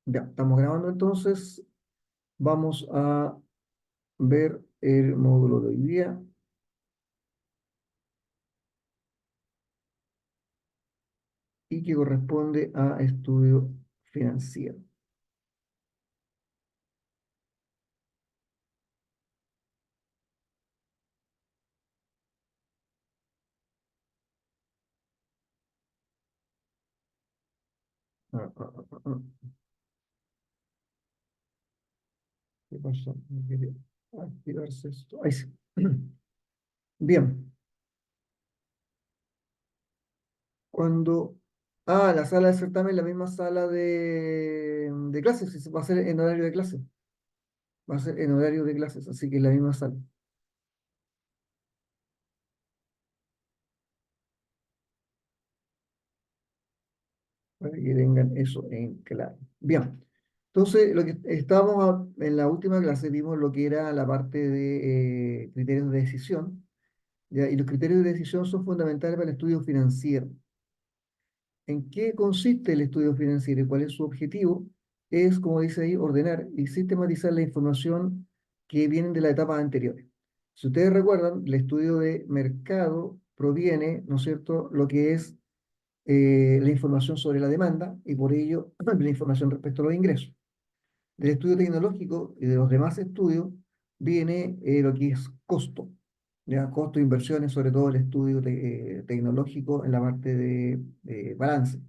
Ya, estamos grabando entonces. Vamos a ver el módulo de hoy día y que corresponde a estudio financiero. Ah, ah, ah, ah, ah. ¿Qué pasó? No quería activarse esto. Ahí sí. Bien, cuando... Ah, la sala de certamen, la misma sala de clases, va a ser en horario de clase. Va a ser en horario de clases, así que la misma sala, para que tengan eso en claro. Bien, entonces lo que estábamos en la última clase vimos lo que era la parte de criterios de decisión, ¿ya? Y los criterios de decisión son fundamentales para el estudio financiero. ¿En qué consiste el estudio financiero y cuál es su objetivo? Es, como dice ahí, ordenar y sistematizar la información que viene de las etapas anteriores. Si ustedes recuerdan, el estudio de mercado proviene, ¿no es cierto?, lo que es la información sobre la demanda y por ello la información respecto a los ingresos. Del estudio tecnológico y de los demás estudios viene lo que es costo, ¿ya? Costo de inversiones, sobre todo el estudio tecnológico en la parte de balance.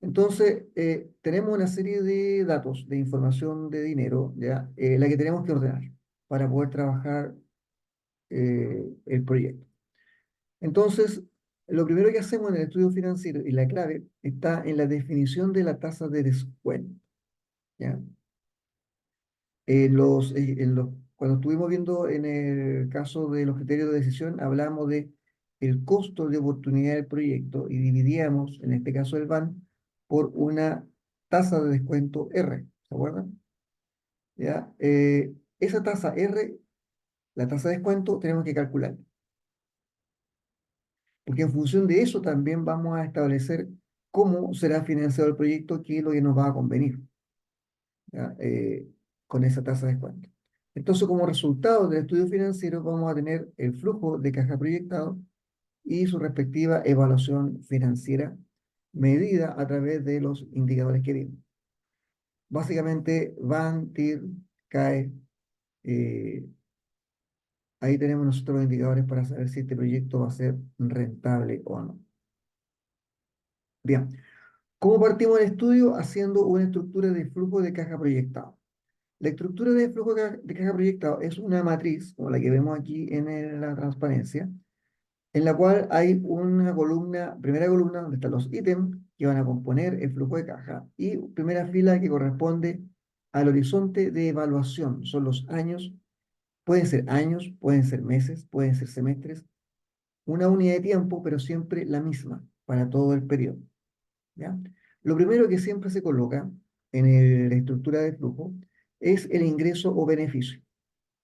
Entonces, tenemos una serie de datos, de información de dinero, ¿ya? La que tenemos que ordenar para poder trabajar el proyecto. Entonces, lo primero que hacemos en el estudio financiero y la clave está en la definición de la tasa de descuento, ¿ya? Cuando estuvimos viendo en el caso de los criterios de decisión, hablamos de el costo de oportunidad del proyecto y dividíamos, en este caso el BAN, por una tasa de descuento R, ¿se acuerdan? ¿Ya? Esa tasa R, la tasa de descuento, tenemos que calcular, porque en función de eso también vamos a establecer cómo será financiado el proyecto, qué es lo que nos va a convenir, ¿ya? Con esa tasa de descuento. Entonces, como resultado del estudio financiero, vamos a tener el flujo de caja proyectado y su respectiva evaluación financiera medida a través de los indicadores que vimos. Básicamente, van, TIR, CAE, eh, ahí tenemos nosotros los indicadores para saber si este proyecto va a ser rentable o no. Bien, ¿cómo partimos el estudio? Haciendo una estructura de flujo de caja proyectado. La estructura de flujo de caja proyectado es una matriz, como la que vemos aquí en la transparencia, en la cual hay una columna, primera columna donde están los ítems que van a componer el flujo de caja y primera fila que corresponde al horizonte de evaluación. Son los años, pueden ser meses, pueden ser semestres, una unidad de tiempo, pero siempre la misma para todo el periodo, ¿ya? Lo primero que siempre se coloca en la estructura de flujo es el ingreso o beneficio,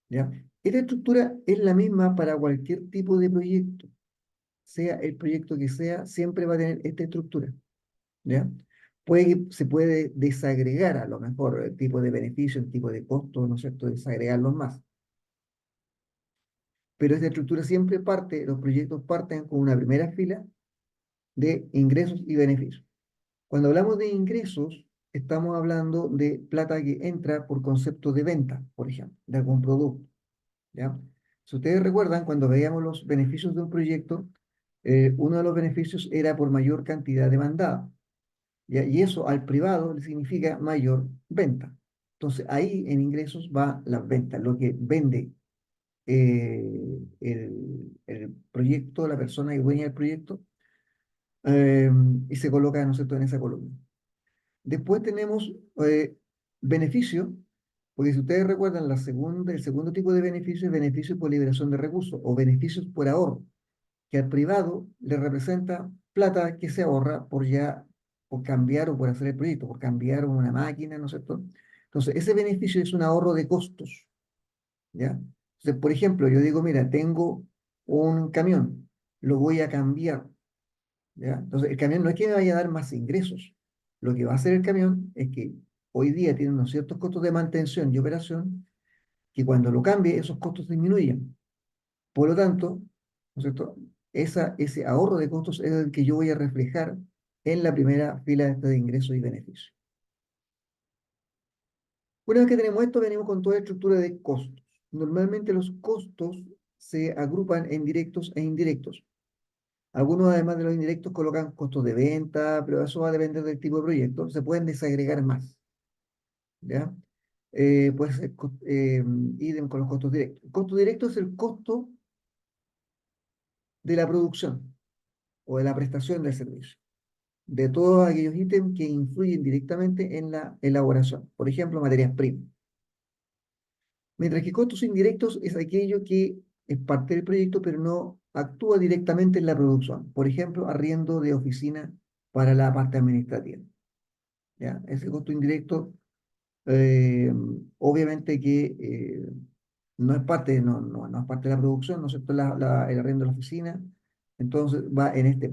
¿ya? Esta estructura es la misma para cualquier tipo de proyecto, sea el proyecto que sea, siempre va a tener esta estructura, ¿ya? Se puede desagregar a lo mejor el tipo de beneficio, el tipo de costo, ¿no es cierto? Desagregarlos más. Pero esta estructura siempre parte, los proyectos parten con una primera fila de ingresos y beneficios. Cuando hablamos de ingresos, estamos hablando de plata que entra por concepto de venta, por ejemplo, de algún producto, ¿ya? Si ustedes recuerdan, cuando veíamos los beneficios de un proyecto, uno de los beneficios era por mayor cantidad demandada, ¿ya? Y eso al privado le significa mayor venta. Entonces, ahí en ingresos va la venta, lo que vende el proyecto, la persona que dueña del proyecto, eh, y se coloca, ¿no es cierto?, en esa columna. Después tenemos beneficio, porque si ustedes recuerdan, el segundo tipo de beneficio es beneficio por liberación de recursos o beneficios por ahorro, que al privado le representa plata que se ahorra por cambiar o por hacer el proyecto, por cambiar una máquina, ¿no es cierto? Entonces, ese beneficio es un ahorro de costos, ¿ya? Entonces, por ejemplo, yo digo, mira, tengo un camión, lo voy a cambiar, ¿ya? Entonces, el camión no es que me vaya a dar más ingresos. Lo que va a hacer el camión es que hoy día tiene unos ciertos costos de mantención y operación, que cuando lo cambie, esos costos disminuyen. Por lo tanto, ¿no es cierto? Ese ahorro de costos es el que yo voy a reflejar en la primera fila de ingresos y beneficios. Una vez que tenemos esto, venimos con toda la estructura de costos. Normalmente los costos se agrupan en directos e indirectos. Algunos, además de los indirectos, colocan costos de venta, pero eso va a depender del tipo de proyecto. Se pueden desagregar más, ¿ya? Puede ser idem con los costos directos. El costo directo es el costo de la producción o de la prestación del servicio, de todos aquellos ítems que influyen directamente en la elaboración. Por ejemplo, materias primas. Mientras que costos indirectos es aquello que es parte del proyecto, pero no actúa directamente en la producción. Por ejemplo, arriendo de oficina para la parte administrativa. ¿Ya? Ese costo indirecto, eh, obviamente que no es parte, no es parte de la producción, ¿no es cierto? El arriendo de la oficina, entonces va en este.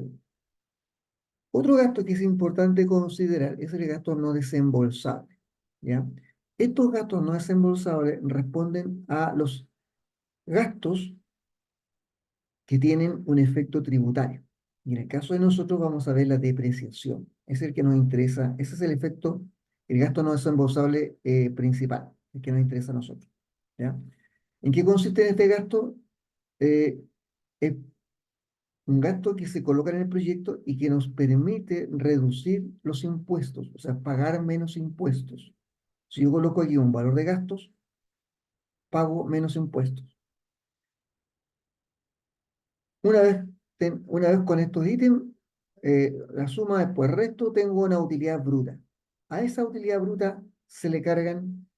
Otro gasto que es importante considerar es el gasto no desembolsable, ¿ya? Estos gastos no desembolsables responden a los gastos que tienen un efecto tributario. Y en el caso de nosotros vamos a ver la depreciación. Es el que nos interesa, ese es el efecto, el gasto no desembolsable principal, el que nos interesa a nosotros. ¿Ya? ¿En qué consiste este gasto? Eh, es un gasto que se coloca en el proyecto y que nos permite reducir los impuestos, o sea, pagar menos impuestos. Si yo coloco aquí un valor de gastos, pago menos impuestos. Una vez con estos ítems, la suma después resto, tengo una utilidad bruta. A esa utilidad bruta se le cargan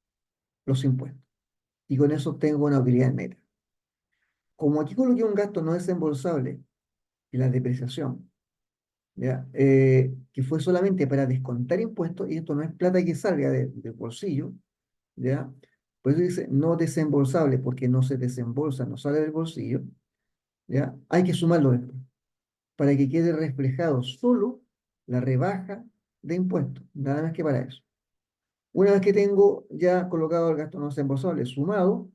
los impuestos y con eso tengo una utilidad neta. Como aquí coloqué un gasto no desembolsable y la depreciación, ¿ya? Que fue solamente para descontar impuestos y esto no es plata que salga del bolsillo, ¿ya? Por eso dice no desembolsable porque no se desembolsa, no sale del bolsillo, ¿ya? Hay que sumarlo después, para que quede reflejado solo la rebaja de impuestos, nada más que para eso. Una vez que tengo ya colocado el gasto no desembolsable sumado,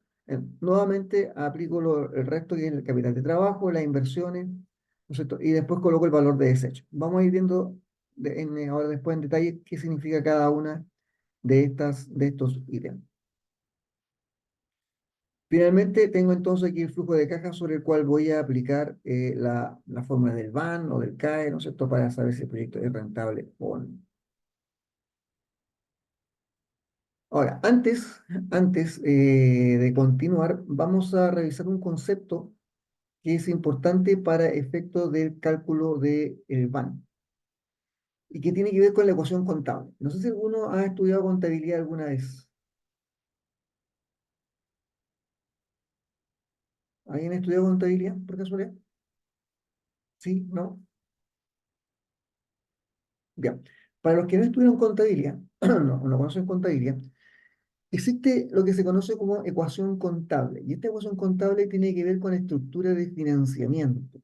nuevamente aplico el resto que es el capital de trabajo, las inversiones, ¿no es cierto? Y después coloco el valor de desecho. Vamos a ir viendo ahora después en detalle qué significa cada una de estos ítems. Finalmente, tengo entonces aquí el flujo de caja sobre el cual voy a aplicar la fórmula del BAN o del CAE, ¿no es cierto?, para saber si el proyecto es rentable o no. Ahora, antes de continuar, vamos a revisar un concepto que es importante para efectos del cálculo del BAN y que tiene que ver con la ecuación contable. No sé si alguno ha estudiado contabilidad alguna vez. ¿Alguien ha estudiado contabilidad por casualidad? ¿Sí? ¿No? Bien. Para los que no estudiaron contabilidad, no conocen contabilidad, existe lo que se conoce como ecuación contable. Y esta ecuación contable tiene que ver con la estructura de financiamiento.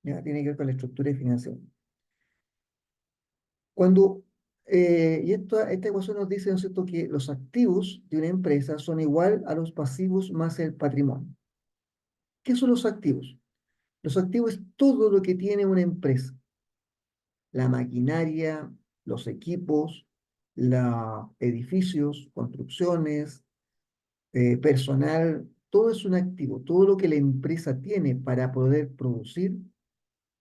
¿Ya? Tiene que ver con la estructura de financiamiento. Cuando, esta ecuación nos dice, ¿no es cierto?, que los activos de una empresa son igual a los pasivos más el patrimonio. ¿Qué son los activos? Los activos es todo lo que tiene una empresa. La maquinaria, los equipos, los edificios, construcciones, personal, todo es un activo. Todo lo que la empresa tiene para poder producir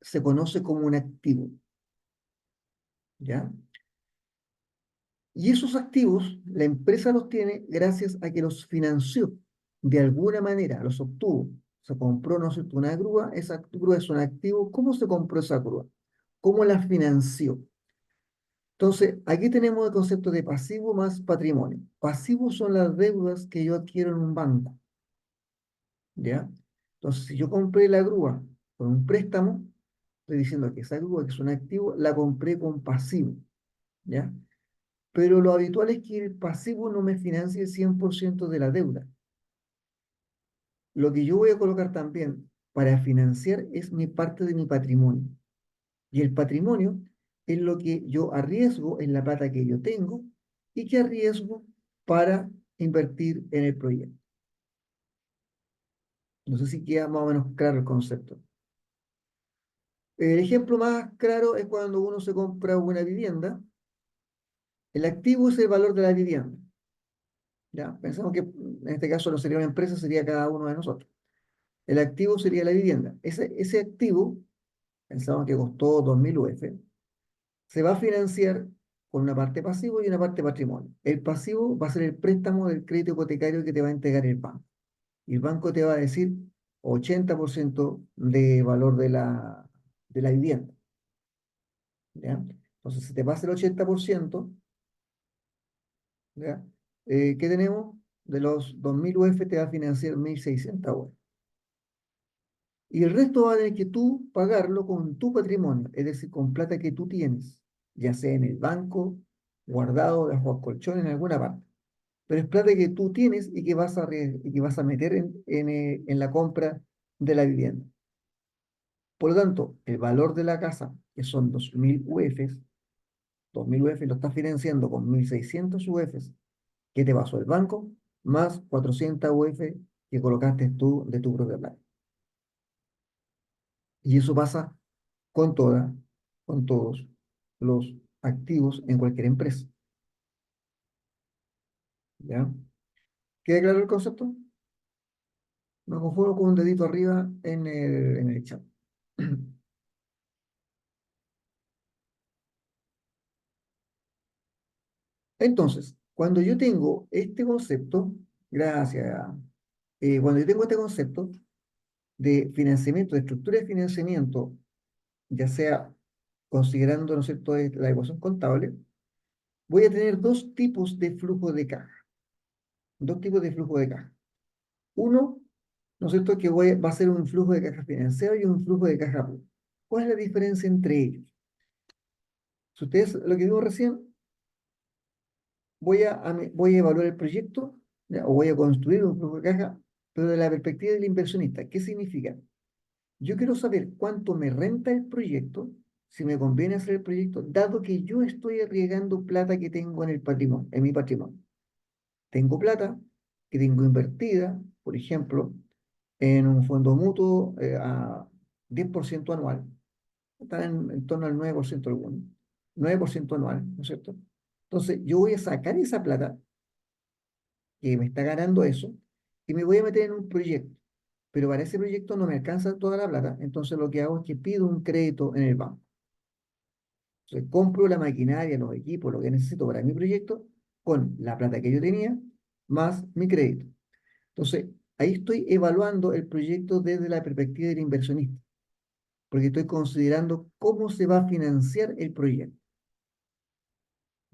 se conoce como un activo, ¿ya? Y esos activos, la empresa los tiene gracias a que los financió. De alguna manera los obtuvo. Se compró, ¿no es cierto?, una grúa, esa grúa es un activo. ¿Cómo se compró esa grúa? ¿Cómo la financió? Entonces, aquí tenemos el concepto de pasivo más patrimonio. Pasivos son las deudas que yo adquiero en un banco, ¿ya? Entonces, si yo compré la grúa con un préstamo, estoy diciendo que esa grúa, que es un activo, la compré con pasivo, ¿ya? Pero lo habitual es que el pasivo no me financie el 100% de la deuda. Lo que yo voy a colocar también para financiar es mi parte de mi patrimonio. Y el patrimonio es lo que yo arriesgo en la plata que yo tengo y qué arriesgo para invertir en el proyecto. No sé si queda más o menos claro el concepto. El ejemplo más claro es cuando uno se compra una vivienda. El activo es el valor de la vivienda. ¿Ya? Pensamos que en este caso no sería una empresa, sería cada uno de nosotros. El activo sería la vivienda. Ese activo, pensamos que costó 2.000 UF, se va a financiar con una parte pasivo y una parte patrimonio. El pasivo va a ser el préstamo del crédito hipotecario que te va a entregar el banco. Y el banco te va a decir 80% de valor de la vivienda. ¿Ya? Entonces, si te pasa el 80%, ¿ya? ¿Qué tenemos? De los 2.000 UF te va a financiar 1.600 UF. Y el resto va a tener que tú pagarlo con tu patrimonio, es decir, con plata que tú tienes, ya sea en el banco, guardado bajo el colchón en alguna parte. Pero es plata que tú tienes y que vas a meter en la compra de la vivienda. Por lo tanto, el valor de la casa, que son 2.000 UFs, 2.000 UF lo estás financiando con 1.600 UFs que te pasó el banco, más 400 UF que colocaste tú de tu propia plata. Y eso pasa con toda, con todos los activos en cualquier empresa. ¿Ya? ¿Queda claro el concepto? Me conformo con un dedito arriba en el chat. Entonces, cuando yo tengo este concepto, gracias, cuando yo tengo este concepto de financiamiento, de estructura de financiamiento, ya sea considerando, ¿no es cierto?, la ecuación contable, voy a tener dos tipos de flujo de caja. Dos tipos de flujo de caja. Uno, ¿no es cierto?, que va a ser un flujo de caja financiero y un flujo de caja pura. ¿Cuál es la diferencia entre ellos? Si ustedes, lo que digo recién, voy a evaluar el proyecto, ¿ya? O voy a construir un flujo de caja, pero de la perspectiva del inversionista. ¿Qué significa? Yo quiero saber cuánto me renta el proyecto, si me conviene hacer el proyecto, dado que yo estoy arriesgando plata que tengo en el patrimonio, en mi patrimonio. Tengo plata que tengo invertida, por ejemplo, en un fondo mutuo a 10% anual. Está en torno al 9% alguno. 9% anual, ¿no es cierto? Entonces, yo voy a sacar esa plata que me está ganando eso y me voy a meter en un proyecto. Pero para ese proyecto no me alcanza toda la plata, entonces lo que hago es que pido un crédito en el banco. Entonces, compro la maquinaria, los equipos, lo que necesito para mi proyecto con la plata que yo tenía más mi crédito. Entonces, ahí estoy evaluando el proyecto desde la perspectiva del inversionista, porque estoy considerando cómo se va a financiar el proyecto.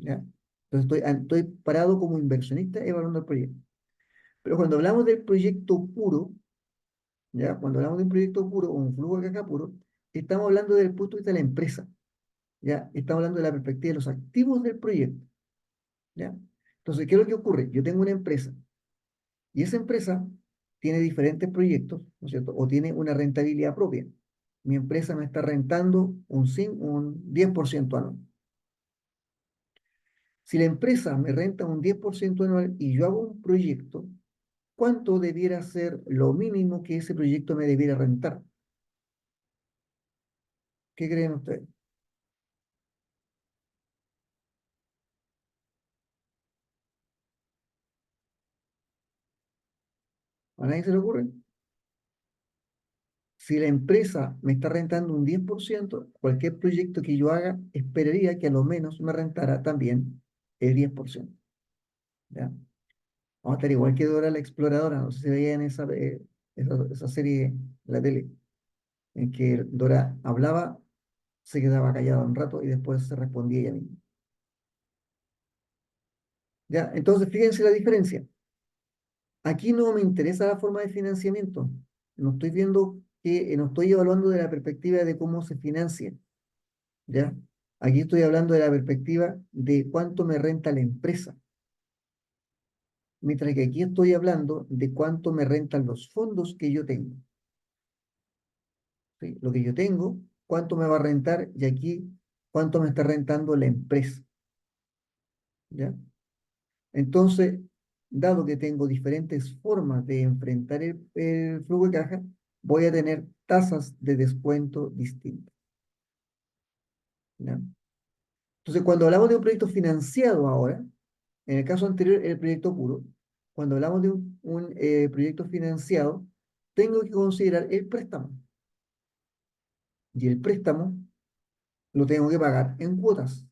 ¿Ya? Entonces, estoy parado como inversionista evaluando el proyecto. Pero cuando hablamos del proyecto puro, ¿ya? Cuando hablamos de un proyecto puro o un flujo de caja puro, estamos hablando del punto de vista de la empresa. ¿Ya? Estamos hablando de la perspectiva de los activos del proyecto. ¿Ya? Entonces, ¿qué es lo que ocurre? Yo tengo una empresa y esa empresa tiene diferentes proyectos, ¿no es cierto? O tiene una rentabilidad propia. Mi empresa me está rentando un 10% anual. Si la empresa me renta un 10% anual y yo hago un proyecto, ¿cuánto debiera ser lo mínimo que ese proyecto me debiera rentar? ¿Qué creen ustedes? ¿A nadie se le ocurre? Si la empresa me está rentando un 10%, cualquier proyecto que yo haga, esperaría que a lo menos me rentara también el 10%. ¿Ya? Vamos a estar igual que Dora la Exploradora, no sé si veían esa serie en la tele, en que Dora hablaba, se quedaba callada un rato y después se respondía ella misma. ¿Ya? Entonces, fíjense la diferencia. Aquí no me interesa la forma de financiamiento. No estoy viendo no estoy evaluando de la perspectiva de cómo se financia. ¿Ya? Aquí estoy hablando de la perspectiva de cuánto me renta la empresa. Mientras que aquí estoy hablando de cuánto me rentan los fondos que yo tengo. ¿Sí? Lo que yo tengo, cuánto me va a rentar y aquí cuánto me está rentando la empresa. ¿Ya? Entonces, dado que tengo diferentes formas de enfrentar el flujo de caja, voy a tener tasas de descuento distintas, ¿ya? Entonces, cuando hablamos de un proyecto financiado ahora, en el caso anterior, el proyecto puro, cuando hablamos de un proyecto financiado, tengo que considerar el préstamo. Y el préstamo lo tengo que pagar en cuotas.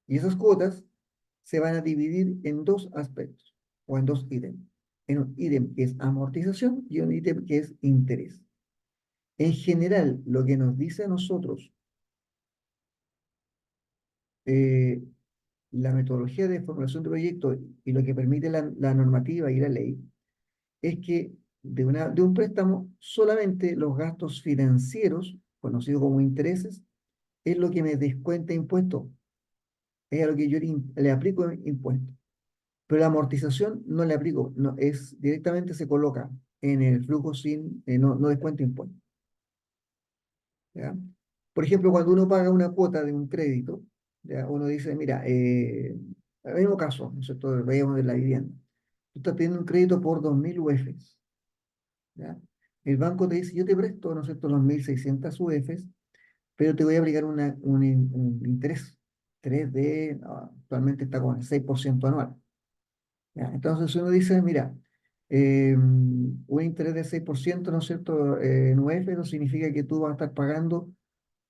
Y esas cuotas se van a dividir en dos aspectos o en dos ítems. En un ítem que es amortización y un ítem que es interés. En general, lo que nos dice a nosotros eh, la metodología de formulación de proyectos y lo que permite la normativa y la ley es que de un préstamo solamente los gastos financieros, conocidos como intereses, es lo que me descuenta impuestos, es a lo que yo le aplico impuestos. Pero la amortización no le aplico, no, es, directamente se coloca en el flujo sin, no descuenta impuestos. ¿Ya? Por ejemplo, cuando uno paga una cuota de un crédito, ¿ya? Uno dice, mira, el mismo caso, ¿no es cierto? Veíamos de la vivienda. Tú estás pidiendo un crédito por 2.000 UFs, ¿ya? El banco te dice, yo te presto, ¿no es cierto?, los 1.600 UFs, pero te voy a aplicar un interés. Actualmente está con el 6% anual. ¿Ya? Entonces uno dice, mira, un interés de 6%, ¿no es cierto?, en UF, eso significa que tú vas a estar pagando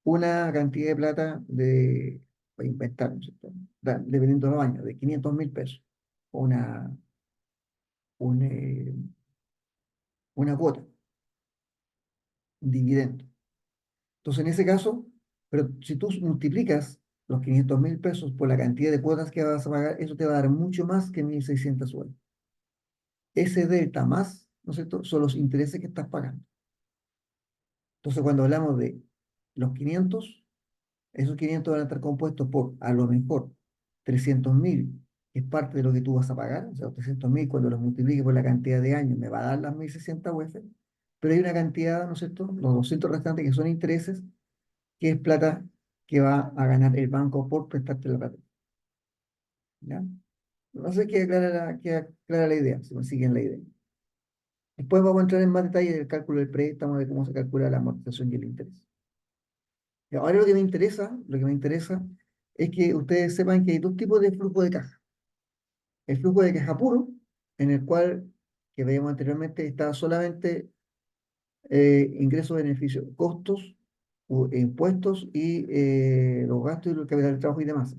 una cantidad de plata voy a inventar, ¿no es cierto?, dependiendo de los años, de 500.000 pesos, una, un, eh, una cuota, un dividendo. Entonces, en ese caso, pero si tú multiplicas los 500.000 pesos por la cantidad de cuotas que vas a pagar, eso te va a dar mucho más que 1.600 UF. Ese delta más, ¿no es cierto?, son los intereses que estás pagando. Entonces, cuando hablamos de los 500, esos 500 van a estar compuestos por, a lo mejor, 300.000, que es parte de lo que tú vas a pagar. O sea, 300.000, cuando los multiplique por la cantidad de años, me va a dar las 1.060 UF. Pero hay una cantidad, ¿no es cierto?, los 200 restantes que son intereses, que es plata que va a ganar el banco por prestarte la plata. ¿Ya? No sé queda clara la idea, si me siguen la idea. Después vamos a entrar en más detalle del cálculo del préstamo, de cómo se calcula la amortización y el interés. Y ahora lo que me interesa es que ustedes sepan que hay dos tipos de flujo de caja. El flujo de caja puro, en el cual, que veíamos anteriormente, está solamente ingresos, beneficios, costos, impuestos y los gastos y el capital de trabajo y demás.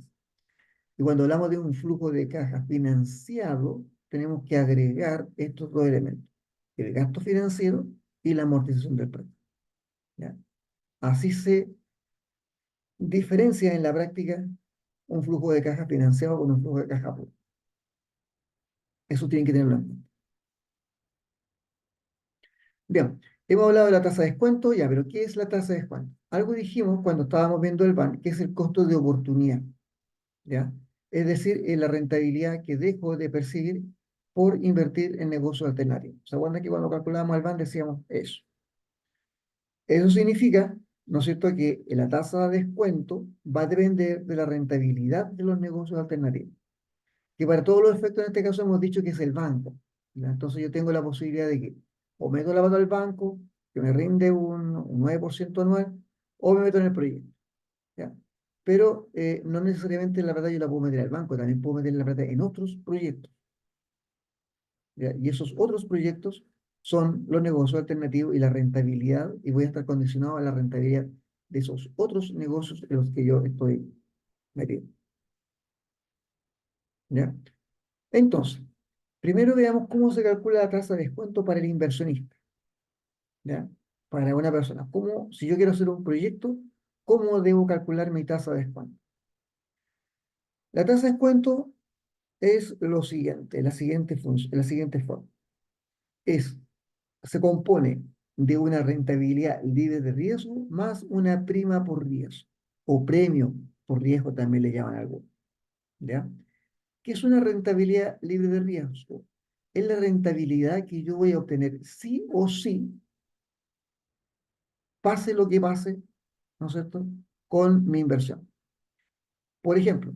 Y cuando hablamos de un flujo de caja financiado, tenemos que agregar estos dos elementos, el gasto financiero y la amortización del préstamo. ¿Ya? Así se diferencia en la práctica un flujo de caja financiado con un flujo de caja puro. Eso tienen que tenerlo en cuenta. Bien, hemos hablado de la tasa de descuento, ya, pero ¿qué es la tasa de descuento? Algo dijimos cuando estábamos viendo el BAN, que es el costo de oportunidad, ¿ya? Es decir, la rentabilidad que dejo de percibir por invertir en negocios alternativos. ¿Se acuerdan que cuando calculábamos el BAN decíamos eso? Eso significa, ¿no es cierto?, que la tasa de descuento va a depender de la rentabilidad de los negocios alternativos, que para todos los efectos en este caso hemos dicho que es el banco, ¿ya? Entonces yo tengo la posibilidad de que o meto la plata al banco, que me rinde un 9% anual, o me meto en el proyecto, ¿ya? Pero no necesariamente la plata yo la puedo meter al banco, también puedo meter la plata en otros proyectos, ¿ya? Y esos otros proyectos son los negocios alternativos y la rentabilidad, y voy a estar condicionado a la rentabilidad de esos otros negocios en los que yo estoy metido, ¿ya? Entonces, primero veamos cómo se calcula la tasa de descuento para el inversionista, ¿ya? Para una persona. ¿Cómo, si yo quiero hacer un proyecto, cómo debo calcular mi tasa de descuento? La tasa de descuento es lo siguiente, la siguiente forma. Es, se compone de una rentabilidad libre de riesgo más una prima por riesgo, o premio por riesgo también le llaman algo, ¿ya? ¿Qué es una rentabilidad libre de riesgo? Es la rentabilidad que yo voy a obtener sí o sí, pase lo que pase, ¿no es cierto?, con mi inversión. Por ejemplo,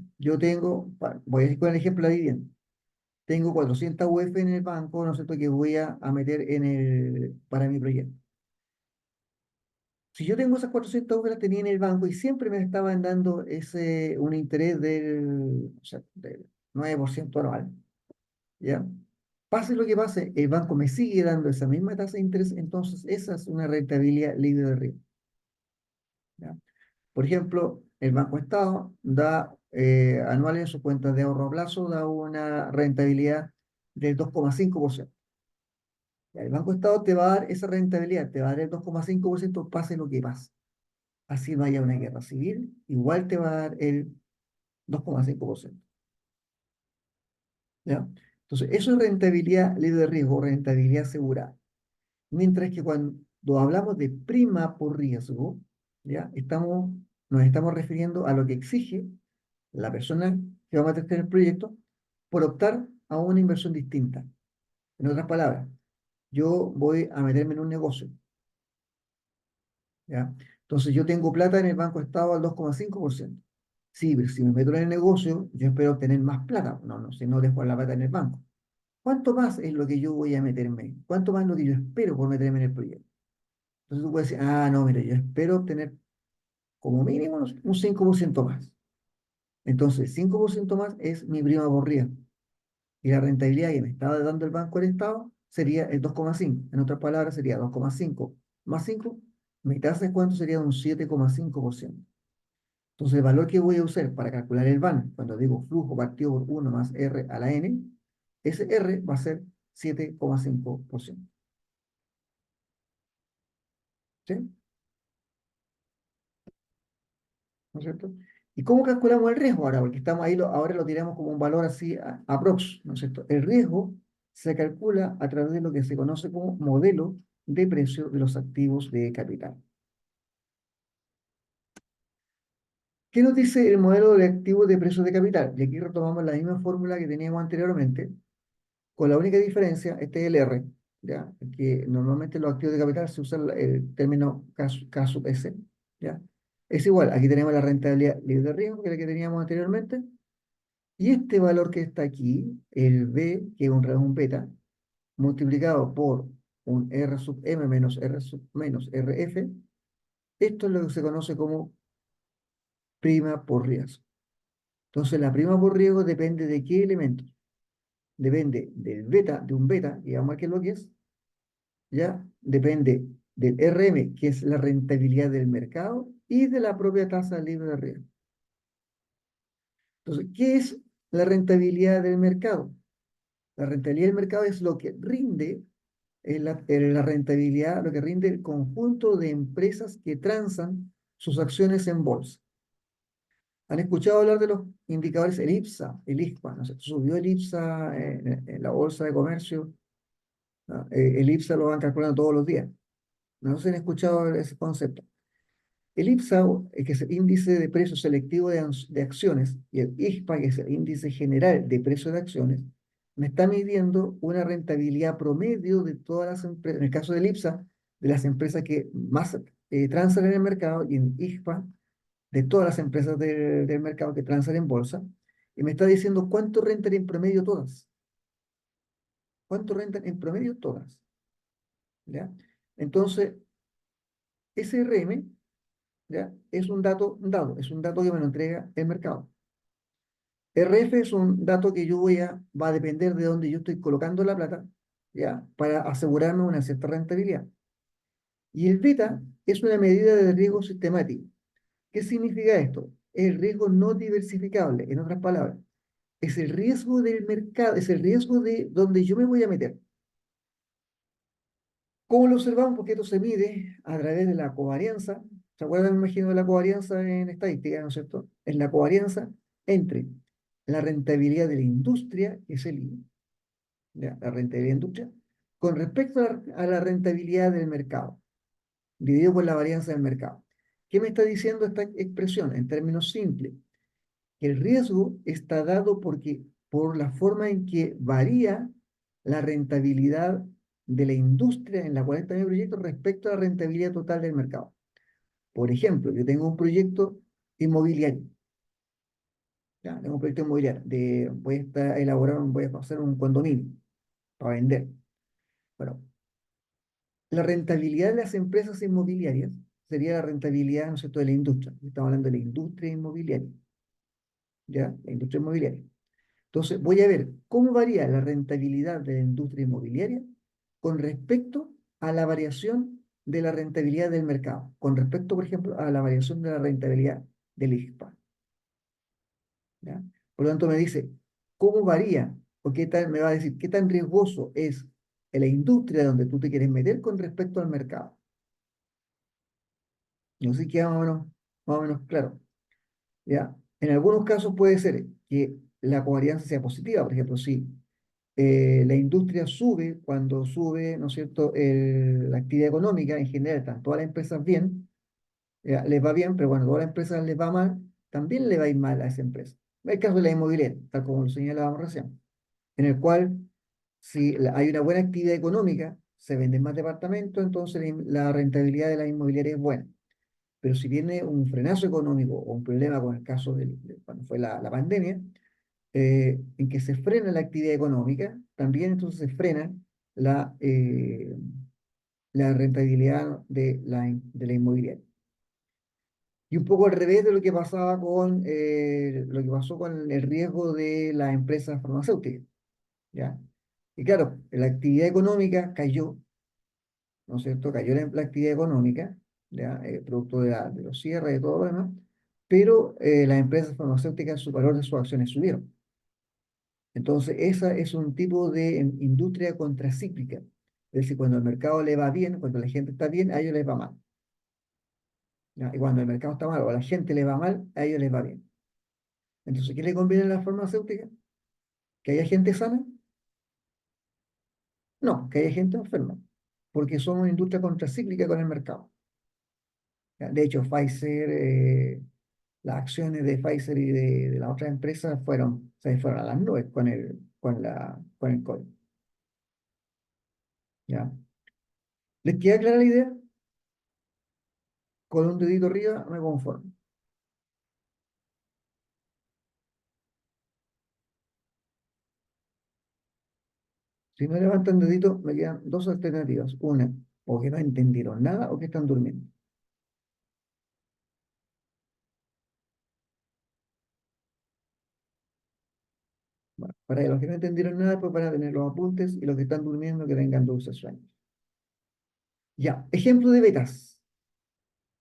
voy a ir con el ejemplo de la vivienda. tengo 400 UF en el banco, ¿no es cierto?, que voy a meter para mi proyecto. Si yo tengo esas 400 UF, las tenía en el banco y siempre me estaban dando un interés o sea, del 9% anual, ¿ya? Pase lo que pase, el banco me sigue dando esa misma tasa de interés, entonces esa es una rentabilidad libre de riesgo, ¿ya? Por ejemplo, el Banco Estado da anual en su cuenta de ahorro a plazo, da una rentabilidad del 2,5%. El Banco Estado te va a dar esa rentabilidad, te va a dar el 2,5% pase lo que pase. Así no haya una guerra civil, igual te va a dar el 2,5%. ¿Ya? Entonces, eso es rentabilidad libre de riesgo, rentabilidad asegurada. Mientras que cuando hablamos de prima por riesgo, ¿ya? Nos estamos refiriendo a lo que exige la persona que va a meter el proyecto por optar a una inversión distinta. En otras palabras, yo voy a meterme en un negocio, ¿ya? Entonces yo tengo plata en el Banco Estado al 2,5%. Sí, pero si me meto en el negocio, yo espero obtener más plata. No, no, si no dejo la plata en el banco. ¿Cuánto más es lo que yo voy a meterme? ¿Cuánto más es lo que yo espero por meterme en el proyecto? Entonces tú puedes decir, ah, no, mira, yo espero obtener como mínimo un 5% más. Entonces, 5% más es mi prima por riesgo. Y la rentabilidad que me estaba dando el banco al Estado sería el 2,5. En otras palabras, sería 2,5 más 5. Mi tasa de cuánto sería un 7,5%. Entonces, el valor que voy a usar para calcular el VAN, cuando digo flujo partido por 1 más R a la N, ese R va a ser 7,5%. ¿Sí? ¿No es cierto? ¿Y cómo calculamos el riesgo ahora? Porque estamos ahí, ahora lo tiramos como un valor así aprox, ¿no es cierto? El riesgo se calcula a través de lo que se conoce como modelo de precio de los activos de capital. ¿Qué nos dice el modelo de activos de precio de capital? Y aquí retomamos la misma fórmula que teníamos anteriormente, con la única diferencia, este es el R, ¿ya? Que normalmente los activos de capital se usa el término K sub S, ¿ya? Es igual, aquí tenemos la rentabilidad libre de riesgo, que es la que teníamos anteriormente, y este valor que está aquí, el B, que es un beta, multiplicado por un R sub M menos R sub menos RF, esto es lo que se conoce como prima por riesgo. Entonces, la prima por riesgo depende de qué elementos. Depende del beta, de un beta, digamos que es lo que es, ¿ya? Depende del RM, que es la rentabilidad del mercado, y de la propia tasa libre de riesgo. Entonces, ¿qué es la rentabilidad del mercado? La rentabilidad del mercado es lo que rinde la rentabilidad, lo que rinde el conjunto de empresas que transan sus acciones en bolsa. ¿Han escuchado hablar de los indicadores, el IPSA, el ISPA? ¿No sé? Subió el IPSA en la bolsa de comercio, ¿no? El IPSA lo van calculando todos los días. No sé si han escuchado ese concepto. El IPSA, que es el índice de precio selectivo de acciones, y el ISPA, que es el índice general de precio de acciones, me está midiendo una rentabilidad promedio de todas las empresas, en el caso del IPSA, de las empresas que más transan en el mercado, y en ISPA, de todas las empresas del mercado que transan en bolsa, y me está diciendo cuánto rentan en promedio todas. ¿Cuánto rentan en promedio todas? ¿Ya? Entonces, SRM, ¿ya? Es es un dato que me lo entrega el mercado. RF es un dato que va a depender de dónde yo estoy colocando la plata, ¿ya? Para asegurarme una cierta rentabilidad. Y el beta es una medida de riesgo sistemático. ¿Qué significa esto? El riesgo no diversificable, en otras palabras, es el riesgo del mercado, es el riesgo de donde yo me voy a meter. ¿Cómo lo observamos? Porque esto se mide a través de la covarianza. ¿Se acuerdan, me imagino, de la covarianza en estadística, ¿no es cierto? Es la covarianza entre la rentabilidad de la industria, que es el I, ¿ya? La rentabilidad de la industria, con respecto a la rentabilidad del mercado, dividido por la varianza del mercado. ¿Qué me está diciendo esta expresión? En términos simples, que el riesgo está dado por la forma en que varía la rentabilidad de la industria en la cual está mi proyecto respecto a la rentabilidad total del mercado. Por ejemplo, yo tengo un proyecto inmobiliario, Ya, tengo un proyecto inmobiliario, voy a elaborar, voy a hacer un condominio para vender. Bueno, la rentabilidad de las empresas inmobiliarias sería la rentabilidad, ¿no es cierto?, de la industria. Estamos hablando de la industria inmobiliaria, ¿ya? La industria inmobiliaria. Entonces, voy a ver cómo varía la rentabilidad de la industria inmobiliaria con respecto a la variación de la rentabilidad del mercado, con respecto, por ejemplo, a la variación de la rentabilidad del ISPA, ¿ya? Por lo tanto, me dice cómo varía o qué tan, me va a decir qué tan riesgoso es la industria donde tú te quieres meter con respecto al mercado. No sé si queda más o menos claro, ¿ya? En algunos casos puede ser que la covarianza sea positiva, por ejemplo, si la industria sube, cuando sube, ¿no es cierto?, la actividad económica en general, están todas las empresas bien, les va bien, pero bueno, todas las empresas les va mal, también le va a ir mal a esa empresa. El caso de la inmobiliaria, tal como lo señalábamos recién, en el cual si hay una buena actividad económica, se venden más departamentos, entonces la rentabilidad de la inmobiliaria es buena. Pero si viene un frenazo económico o un problema con el caso cuando fue la pandemia, en que se frena la actividad económica, también entonces se frena la, eh, la rentabilidad de la inmobiliaria. Y un poco al revés de lo que pasaba con lo que pasó con el riesgo de las empresas farmacéuticas, ¿ya? Y claro, la actividad económica cayó, ¿no es cierto? Cayó la actividad económica, ¿ya? Producto de los cierres y de todo lo demás, pero las empresas farmacéuticas, su valor de sus acciones subieron. Entonces, esa es un tipo de industria contracíclica. Es decir, cuando el mercado le va bien, cuando la gente está bien, a ellos les va mal, ¿ya? Y cuando el mercado está mal o a la gente le va mal, a ellos les va bien. Entonces, ¿qué le conviene a la farmacéutica? ¿Que haya gente sana? No, que haya gente enferma, porque son una industria contracíclica con el mercado, ¿ya? De hecho, Pfizer, las acciones de Pfizer y de las otras empresas se fueron a las nubes con el COVID, ¿ya? ¿Les queda clara la idea? Con un dedito arriba me conformo. Si no levantan dedito, me quedan dos alternativas. Una, o que no entendieron nada o que están durmiendo. Bueno, para los que no entendieron nada, pues van a tener los apuntes y los que están durmiendo que tengan dulces sueños. Ya, ejemplo de betas.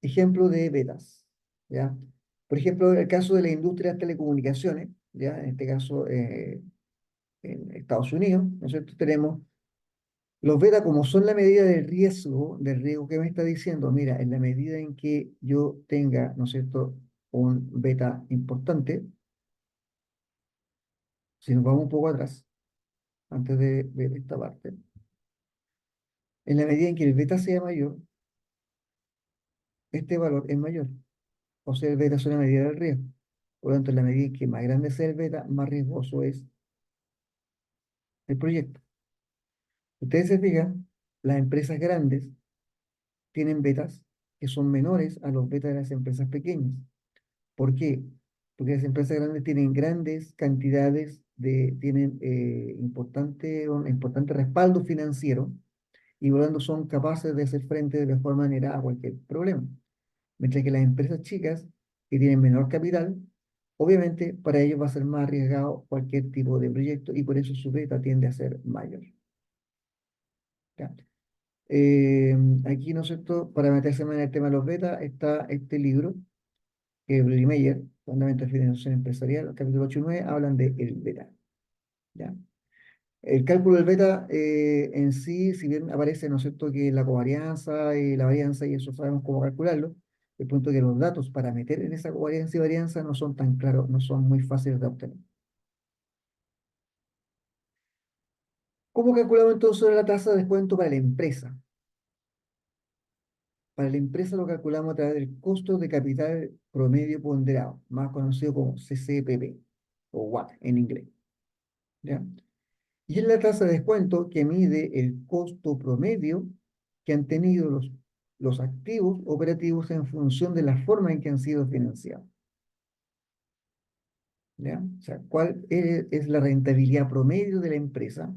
Ejemplo de betas. ¿Ya? Por ejemplo, el caso de la industria de las telecomunicaciones, ¿ya? En este caso, en Estados Unidos, ¿no es cierto? Tenemos los betas como son la medida del riesgo que me está diciendo, mira, en la medida en que yo tenga, ¿no es cierto?, un beta importante, si nos vamos un poco atrás, antes de ver esta parte, en la medida en que el beta sea mayor, este valor es mayor. O sea, el beta es una medida del riesgo. Por lo tanto, en la medida en que más grande sea el beta, más riesgoso es el proyecto. Ustedes se fijan, las empresas grandes tienen betas que son menores a los betas de las empresas pequeñas. ¿Por qué? Porque las empresas grandes tienen grandes cantidades tienen un importante respaldo financiero y por lo tanto son capaces de hacer frente de mejor manera a cualquier problema. Mientras que las empresas chicas, que tienen menor capital, obviamente para ellos va a ser más arriesgado cualquier tipo de proyecto y por eso su beta tiende a ser mayor. ¿Ya? Eh, Aquí, ¿no es cierto? Para meterse más en el tema de los betas, está este libro que Brady Meyer, Fundamentos de Financiación Empresarial, capítulo 8 y 9, hablan de el beta, ¿ya? El cálculo del beta en sí, si bien aparece, ¿no es cierto?, que la covarianza y la varianza, y eso sabemos cómo calcularlo, el punto es que los datos para meter en esa covarianza y varianza no son tan claros, no son muy fáciles de obtener. ¿Cómo calculamos entonces la tasa de descuento para la empresa? Para la empresa lo calculamos a través del costo de capital promedio ponderado, más conocido como CCPP o WACC en inglés, ¿ya? Y es la tasa de descuento que mide el costo promedio que han tenido los activos operativos en función de la forma en que han sido financiados. ¿ya? O sea, ¿cuál es la rentabilidad promedio de la empresa,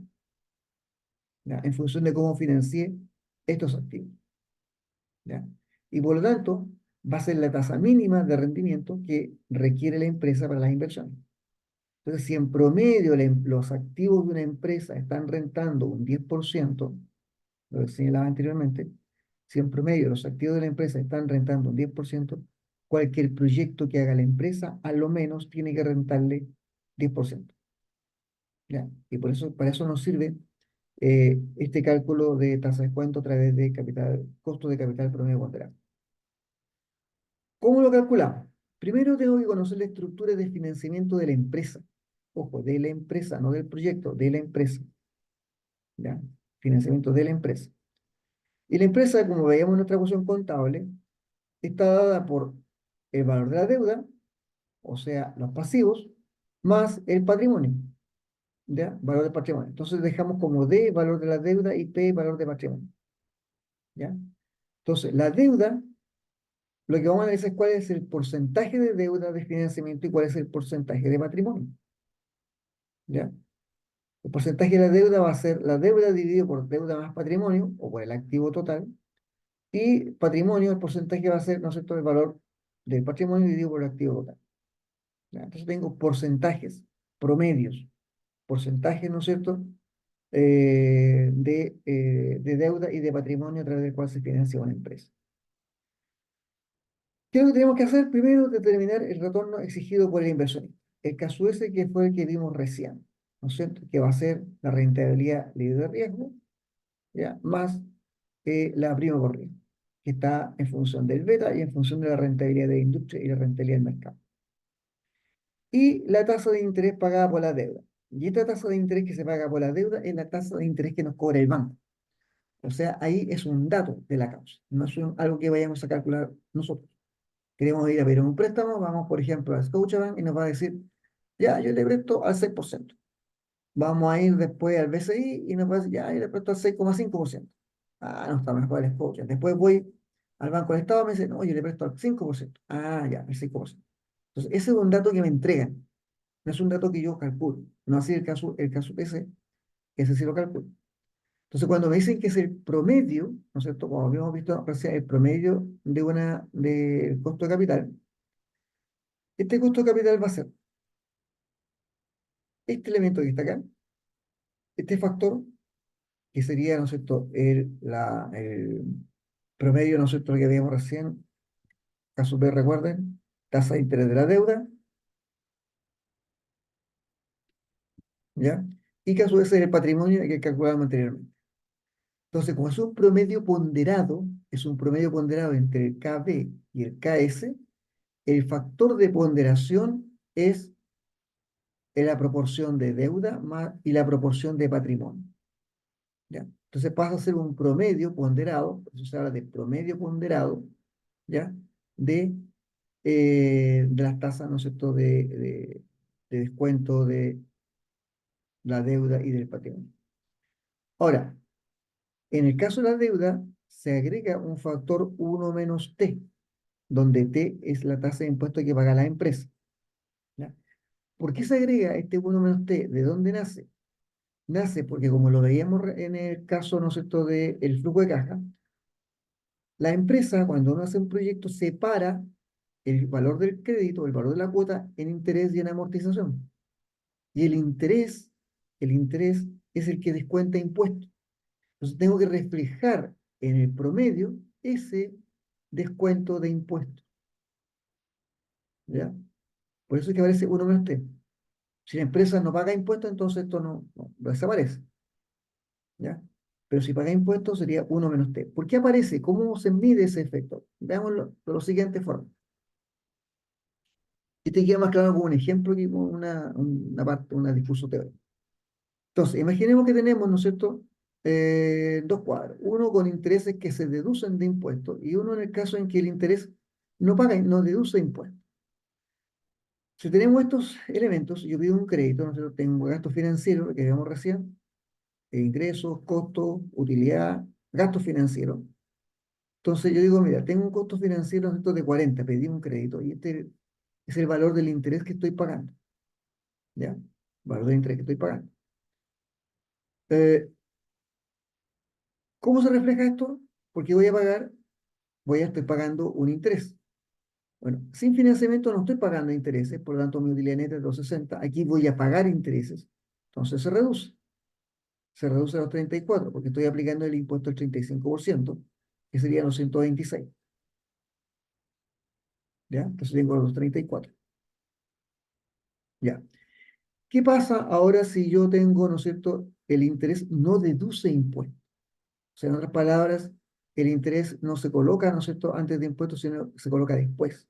¿ya? En función de cómo financie estos activos, ¿ya? Y por lo tanto, va a ser la tasa mínima de rendimiento que requiere la empresa para las inversiones. Entonces, si en promedio los activos de una empresa están rentando un 10%, lo que señalaba anteriormente, si en promedio los activos de la empresa están rentando un 10%, cualquier proyecto que haga la empresa, a lo menos tiene que rentarle 10%. ¿Ya? Y por eso, para eso nos sirve este cálculo de tasa de descuento a través de capital, costo de capital promedio ponderado. ¿Cómo lo calculamos? Primero tengo que conocer la estructura de financiamiento de la empresa. Ojo, de la empresa, no del proyecto, de la empresa. ¿Ya? Financiamiento de la empresa. Y la empresa, como veíamos en nuestra ecuación contable, está dada por el valor de la deuda, o sea, los pasivos, más el patrimonio, ¿ya? Valor de patrimonio. Entonces dejamos como D valor de la deuda y P valor de patrimonio, ¿ya? Entonces, la deuda, lo que vamos a analizar es cuál es el porcentaje de deuda de financiamiento y cuál es el porcentaje de patrimonio, ¿ya? El porcentaje de la deuda va a ser la deuda dividido por deuda más patrimonio, o por el activo total, y patrimonio, el porcentaje va a ser, ¿no es cierto?, el valor del patrimonio dividido por el activo total. ¿Ya? Entonces tengo porcentajes, promedios, porcentajes, ¿no es cierto?, de deuda y de patrimonio a través del cual se financia una empresa. ¿Qué es lo que tenemos que hacer? Primero, determinar el retorno exigido por el inversionista. El caso ese que fue el que vimos recién, ¿no es cierto?, que va a ser la rentabilidad libre de riesgo, ¿ya? Más la prima por riesgo, que está en función del beta y en función de la rentabilidad de la industria y la rentabilidad del mercado. Y la tasa de interés pagada por la deuda. Y esta tasa de interés que se paga por la deuda es la tasa de interés que nos cobra el banco. O sea, ahí es un dato de la causa, no es algo que vayamos a calcular nosotros. Queremos ir a pedir un préstamo, vamos, por ejemplo, a Scotiabank y nos va a decir, ya, yo le presto al 6%. Vamos a ir después al BCI y nos va a decir, ya, yo le presto al 6,5%. Ah, no, está mejor el Scotiabank. Después voy al Banco del Estado y me dice, no, yo le presto al 5%. Ah, ya, el 5%. Entonces, ese es un dato que me entregan. No es un dato que yo calculo. No así el caso ese sí lo calculo. Entonces, cuando me dicen que es el promedio, ¿no es cierto? Como habíamos visto recién, el promedio del costo de capital, este costo de capital va a ser este elemento que está acá, este factor, que sería, ¿no es cierto?, el promedio, ¿no es cierto?, que habíamos recién, caso B, recuerden, tasa de interés de la deuda, ¿ya? Y caso B es el patrimonio que calculábamos anteriormente. Entonces, como es un promedio ponderado, es un promedio ponderado entre el KB y el KS, el factor de ponderación es la proporción de deuda más, y la proporción de patrimonio, ¿ya? Entonces pasa a ser un promedio ponderado, por eso se habla de promedio ponderado, ¿ya? De, de las tasas, ¿no es cierto?, de descuento de la deuda y del patrimonio. Ahora, en el caso de la deuda, se agrega un factor 1 menos T, donde T es la tasa de impuesto que paga la empresa, ¿ya? ¿Por qué se agrega este 1 menos T? ¿De dónde nace? Nace porque, como lo veíamos en el caso, ¿no es cierto?, del flujo de caja, la empresa, cuando uno hace un proyecto, separa el valor del crédito, el valor de la cuota, en interés y en amortización. Y el interés es el que descuenta impuestos. Entonces tengo que reflejar en el promedio ese descuento de impuestos, ¿ya? Por eso es que aparece 1 menos T. Si la empresa no paga impuestos, entonces esto no desaparece, ¿ya? Pero si paga impuestos sería 1 menos T. ¿Por qué aparece? ¿Cómo se mide ese efecto? Veámoslo de la siguiente forma. Y te queda más claro como un ejemplo que como una parte, un discurso teórico. Entonces, imaginemos que tenemos, ¿no es cierto?, dos cuadros. Uno con intereses que se deducen de impuestos y uno en el caso en que el interés no paga, no deduce impuestos. Si tenemos estos elementos, yo pido un crédito, ¿no es cierto? Tengo gastos financieros, lo que vimos recién, ingresos, costos, utilidad, gastos financieros. Entonces yo digo, mira, tengo un costo financiero, ¿no es cierto?, de 40, pedí un crédito y este es el valor del interés que estoy pagando. ¿ya? Valor de interés que estoy pagando. Eh, ¿Cómo se refleja esto? Porque estoy pagando un interés. Bueno, sin financiamiento no estoy pagando intereses, por lo tanto mi utilidad neta es 260. Aquí voy a pagar intereses. Entonces se reduce a los 34 porque estoy aplicando el impuesto del 35%, que serían los 126. ¿Ya? Entonces tengo los 34. ¿Ya? ¿Qué pasa ahora si yo tengo, ¿no es cierto?, el interés no deduce impuestos? O sea, en otras palabras, el interés no se coloca, ¿no es cierto?, antes de impuestos, sino se coloca después.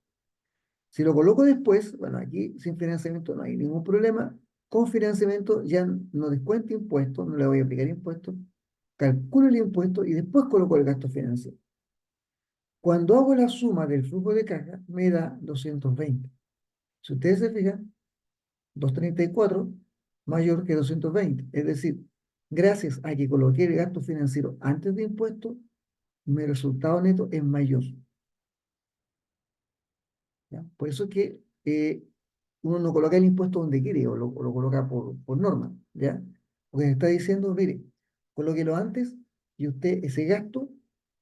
Si lo coloco después, bueno, aquí sin financiamiento no hay ningún problema. Con financiamiento ya no descuento impuestos, no le voy a aplicar impuestos, calculo el impuesto y después coloco el gasto financiero. Cuando hago la suma del flujo de caja, me da 220. Si ustedes se fijan, 234 mayor que 220. Es decir, gracias a que coloqué el gasto financiero antes de impuestos, mi resultado neto es mayor. ¿Ya? Por eso es que uno no coloca el impuesto donde quiere o lo coloca por norma, ¿ya? Porque está diciendo, mire, colóquelo antes y usted ese gasto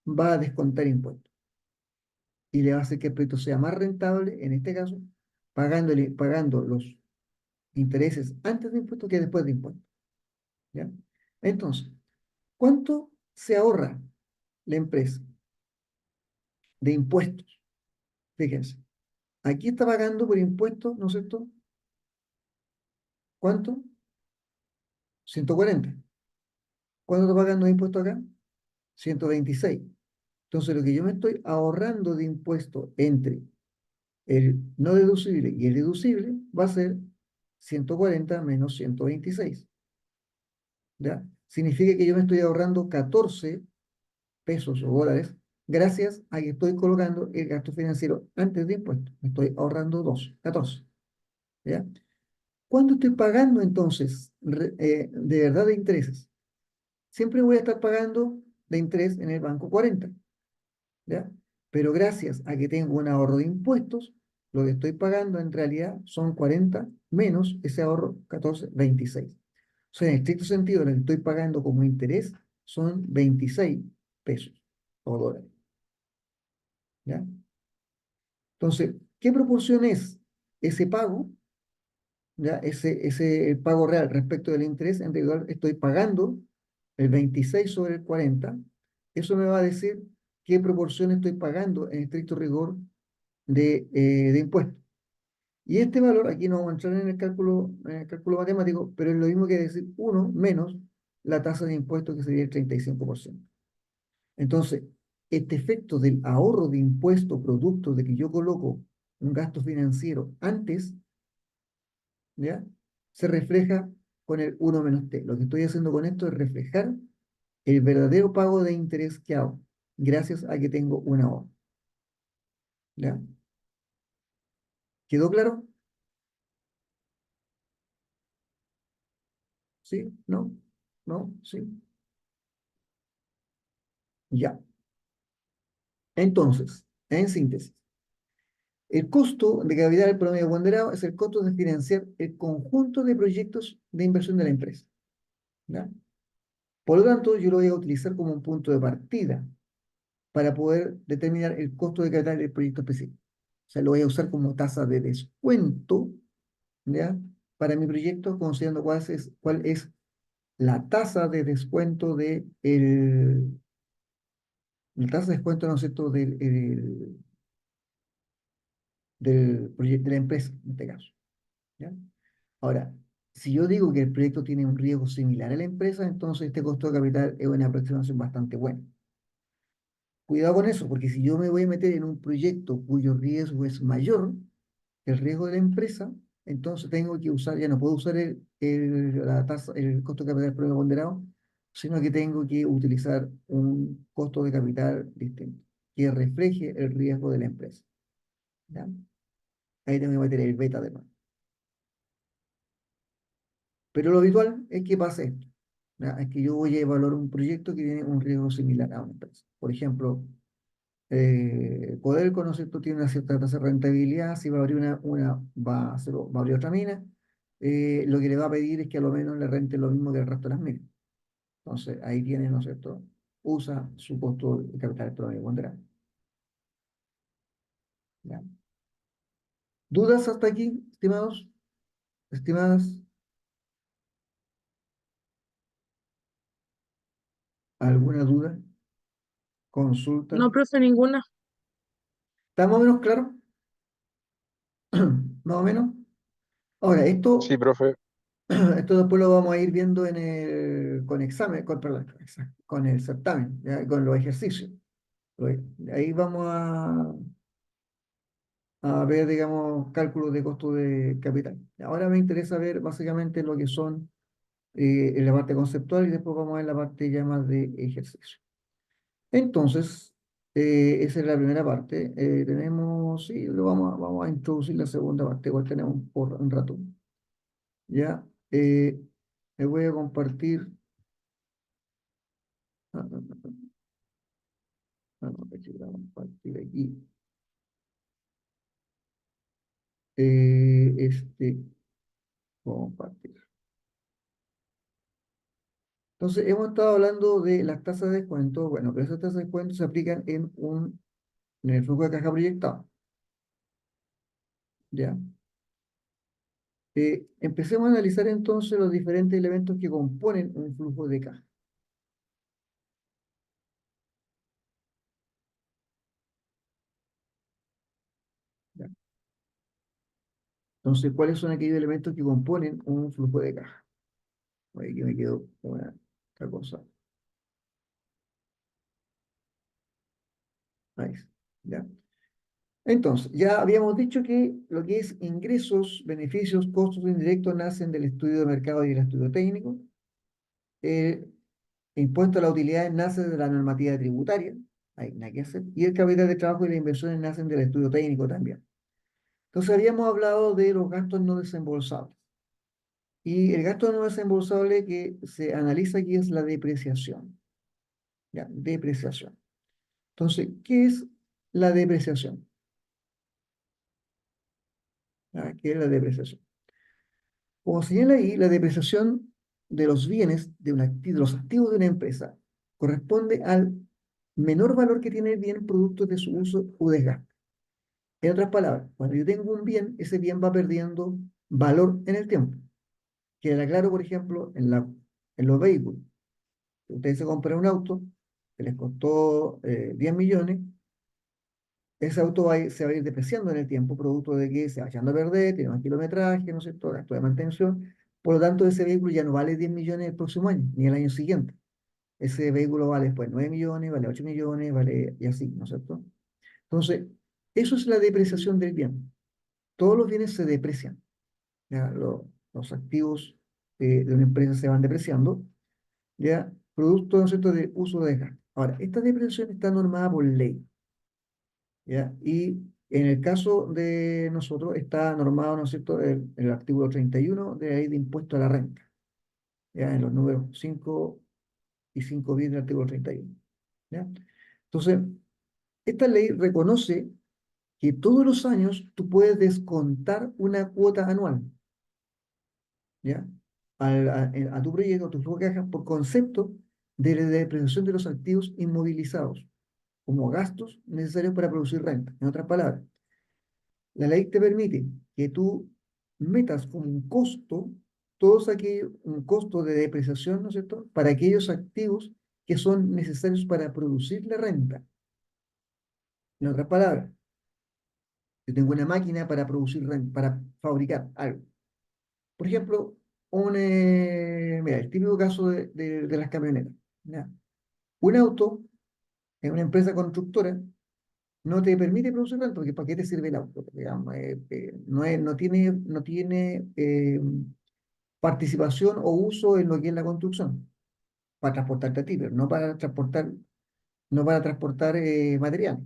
va a descontar impuestos y le va a hacer que el proyecto sea más rentable, en este caso, pagando los intereses antes de impuestos que después de impuestos, ¿ya? Entonces, ¿cuánto se ahorra la empresa de impuestos? Fíjense, aquí está pagando por impuestos, ¿no es cierto? ¿Cuánto? 140. ¿Cuánto está pagando de impuestos acá? 126. Entonces, lo que yo me estoy ahorrando de impuestos entre el no deducible y el deducible va a ser 140 menos 126. ¿Ya? Significa que yo me estoy ahorrando 14 pesos o dólares gracias a que estoy colocando el gasto financiero antes de impuestos. Me estoy ahorrando 14. ¿Ya? ¿Cuánto estoy pagando entonces de verdad de intereses? Siempre voy a estar pagando de interés en el banco 40. ¿Ya? Pero gracias a que tengo un ahorro de impuestos, lo que estoy pagando en realidad son 40 menos ese ahorro 14, 26. O sea, en estricto sentido, lo que estoy pagando como interés son 26 pesos o dólares. ¿Ya? Entonces, ¿qué proporción es ese pago? ¿Ya? Ese pago real respecto del interés, en realidad estoy pagando el 26 sobre el 40. Eso me va a decir qué proporción estoy pagando en estricto rigor de impuestos. Y este valor, aquí no vamos a entrar en el cálculo matemático, pero es lo mismo que decir uno menos la tasa de impuestos, que sería el 35%. Entonces, este efecto del ahorro de impuestos producto de que yo coloco un gasto financiero antes, ¿ya? Se refleja con el uno menos t. Lo que estoy haciendo con esto es reflejar el verdadero pago de interés que hago, gracias a que tengo un ahorro. ¿Ya? ¿Quedó claro? ¿Sí? ¿No? ¿No? ¿Sí? Ya. Entonces, en síntesis, el costo de capital promedio ponderado es el costo de financiar el conjunto de proyectos de inversión de la empresa. ¿Ya? Por lo tanto, yo lo voy a utilizar como un punto de partida para poder determinar el costo de capital del proyecto específico. O sea, lo voy a usar como tasa de descuento, ¿ya? Para mi proyecto, considerando cuál es la tasa de descuento la tasa de descuento, ¿no es cierto?, del proyecto de la empresa, en este caso, ¿ya? Ahora, si yo digo que el proyecto tiene un riesgo similar a la empresa, entonces este costo de capital es una aproximación bastante buena. Cuidado con eso, porque si yo me voy a meter en un proyecto cuyo riesgo es mayor que el riesgo de la empresa, entonces tengo que usar, ya no puedo usar la tasa, el costo de capital promedio ponderado, sino que tengo que utilizar un costo de capital distinto, que refleje el riesgo de la empresa. ¿Ya? Ahí tengo que meter el beta además. Pero lo habitual es que pase esto. ¿Ya? Es que yo voy a evaluar un proyecto que tiene un riesgo similar a una empresa. Por ejemplo, Codelco, ¿no es cierto?, tiene una cierta tasa de rentabilidad, si va a abrir va a abrir otra mina, lo que le va a pedir es que a lo menos le rente lo mismo que el resto de las minas. Entonces, ahí tiene, ¿no es cierto? Usa su costo de capital promedio ponderado. ¿Ya? ¿Dudas hasta aquí, estimados? Estimadas, ¿alguna duda? ¿Consulta? No, profe, ninguna. ¿Está más o menos claro? ¿Más o menos? Ahora, Sí, esto, profe. esto después lo vamos a ir viendo con examen, perdón, con el certamen, ¿ya? Con los ejercicios. Ahí vamos a ver, digamos, cálculos de costo de capital. Ahora me interesa ver básicamente lo que son en la parte conceptual y después vamos a ver la parte ya más de ejercicio. Entonces, esa es la primera parte. Tenemos, sí, vamos a introducir la segunda parte, igual tenemos por un rato. Ya, les voy a compartir. Ah, no, no, no, no, aquí voy a compartir aquí. Compartir. Entonces, hemos estado hablando de las tasas de descuento. Bueno, pero esas tasas de descuento se aplican en el flujo de caja proyectado. ¿Ya? Empecemos a analizar entonces los diferentes elementos que componen un flujo de caja. ¿Ya? Entonces, ¿cuáles son aquellos elementos que componen un flujo de caja? Aquí me quedo con otra cosa. Ahí está. ¿Ya? Entonces, ya habíamos dicho que lo que es ingresos, beneficios, costos indirectos nacen del estudio de mercado y del estudio técnico. El impuesto a las utilidades nace de la normativa tributaria. Hay nada que hacer. Y el capital de trabajo y las inversiones nacen del estudio técnico también. Entonces, habíamos hablado de los gastos no desembolsables. Y el gasto no desembolsable que se analiza aquí es la depreciación. ¿Ya? Depreciación. Entonces, ¿qué es la depreciación? ¿Ya? ¿Qué es la depreciación? Como señala ahí, la depreciación de los bienes de los activos de una empresa corresponde al menor valor que tiene el bien producto de su uso o desgaste. En otras palabras, cuando yo tengo un bien, ese bien va perdiendo valor en el tiempo. Queda claro, por ejemplo, en los vehículos. Ustedes se compran un auto que les costó 10 millones, ese auto se va a ir depreciando en el tiempo, producto de que se va echando a perder, tiene más kilometraje, ¿no es cierto?, gasto de mantención. Por lo tanto, ese vehículo ya no vale 10 millones el próximo año, ni el año siguiente. Ese vehículo vale después 9 millones, vale 8 millones, vale y así, ¿no es cierto? Entonces, eso es la depreciación del bien. Todos los bienes se deprecian. ¿Ya? Los activos de una empresa se van depreciando, ¿ya? Producto, ¿no es cierto?, de uso de desgaste. Ahora, esta depreciación está normada por ley. ¿Ya? Y en el caso de nosotros está normado, ¿no es cierto?, el artículo 31 de la ley de impuesto a la renta, ¿ya? En los números 5 y 5 bis del artículo 31. ¿Ya? Entonces, esta ley reconoce que todos los años tú puedes descontar una cuota anual, ¿ya? A tu proyecto, a tu flujo de caja, por concepto de la depreciación de los activos inmovilizados, como gastos necesarios para producir renta. En otras palabras, la ley te permite que tú metas como un costo, todos aquellos, un costo de depreciación, ¿no es cierto?, para aquellos activos que son necesarios para producir la renta. En otras palabras, yo tengo una máquina para producir renta, para fabricar algo. Por ejemplo, mira, el típico caso de las camionetas. ¿Ya? Un auto en una empresa constructora no te permite producir renta, porque ¿para qué te sirve el auto? Digamos, no tiene participación o uso en lo que es la construcción, para transportarte a ti, pero no para transportar material.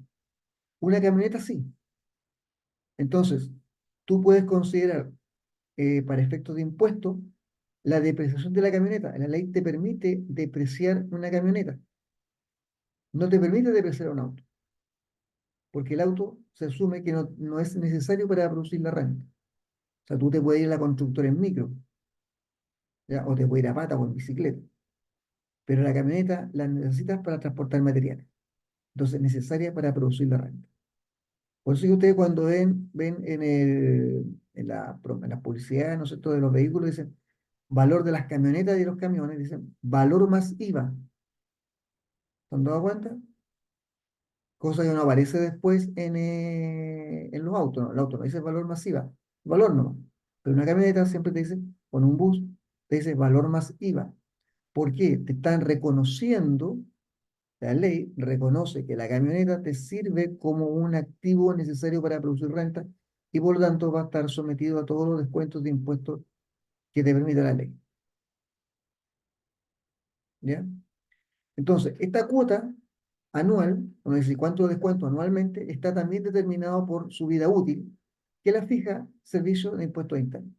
Una camioneta sí. Entonces, tú puedes considerar para efectos de impuesto la depreciación de la camioneta. La ley te permite depreciar una camioneta, no te permite depreciar un auto, porque el auto se asume que no es necesario para producir la renta. O sea, tú te puedes ir a la constructora en micro, ¿ya? O te puedes ir a pata o en bicicleta, pero la camioneta la necesitas para transportar materiales. Entonces, es necesaria para producir la renta. Por eso que ustedes cuando ven en la publicidad, ¿no es cierto?, de los vehículos, dicen valor de las camionetas y de los camiones, dicen valor más IVA. ¿Se han dado cuenta? Cosa que no aparece después en los autos, ¿no? El auto no dice valor más IVA, valor no. Pero una camioneta siempre te dice, con un bus, te dice valor más IVA. ¿Por qué? Te están reconociendo, la ley reconoce que la camioneta te sirve como un activo necesario para producir renta y por lo tanto va a estar sometido a todos los descuentos de impuestos que te permite la ley. ¿Ya? Entonces, esta cuota anual, o decir, cuánto descuento anualmente, está también determinado por su vida útil, que la fija Servicio de Impuestos Internos.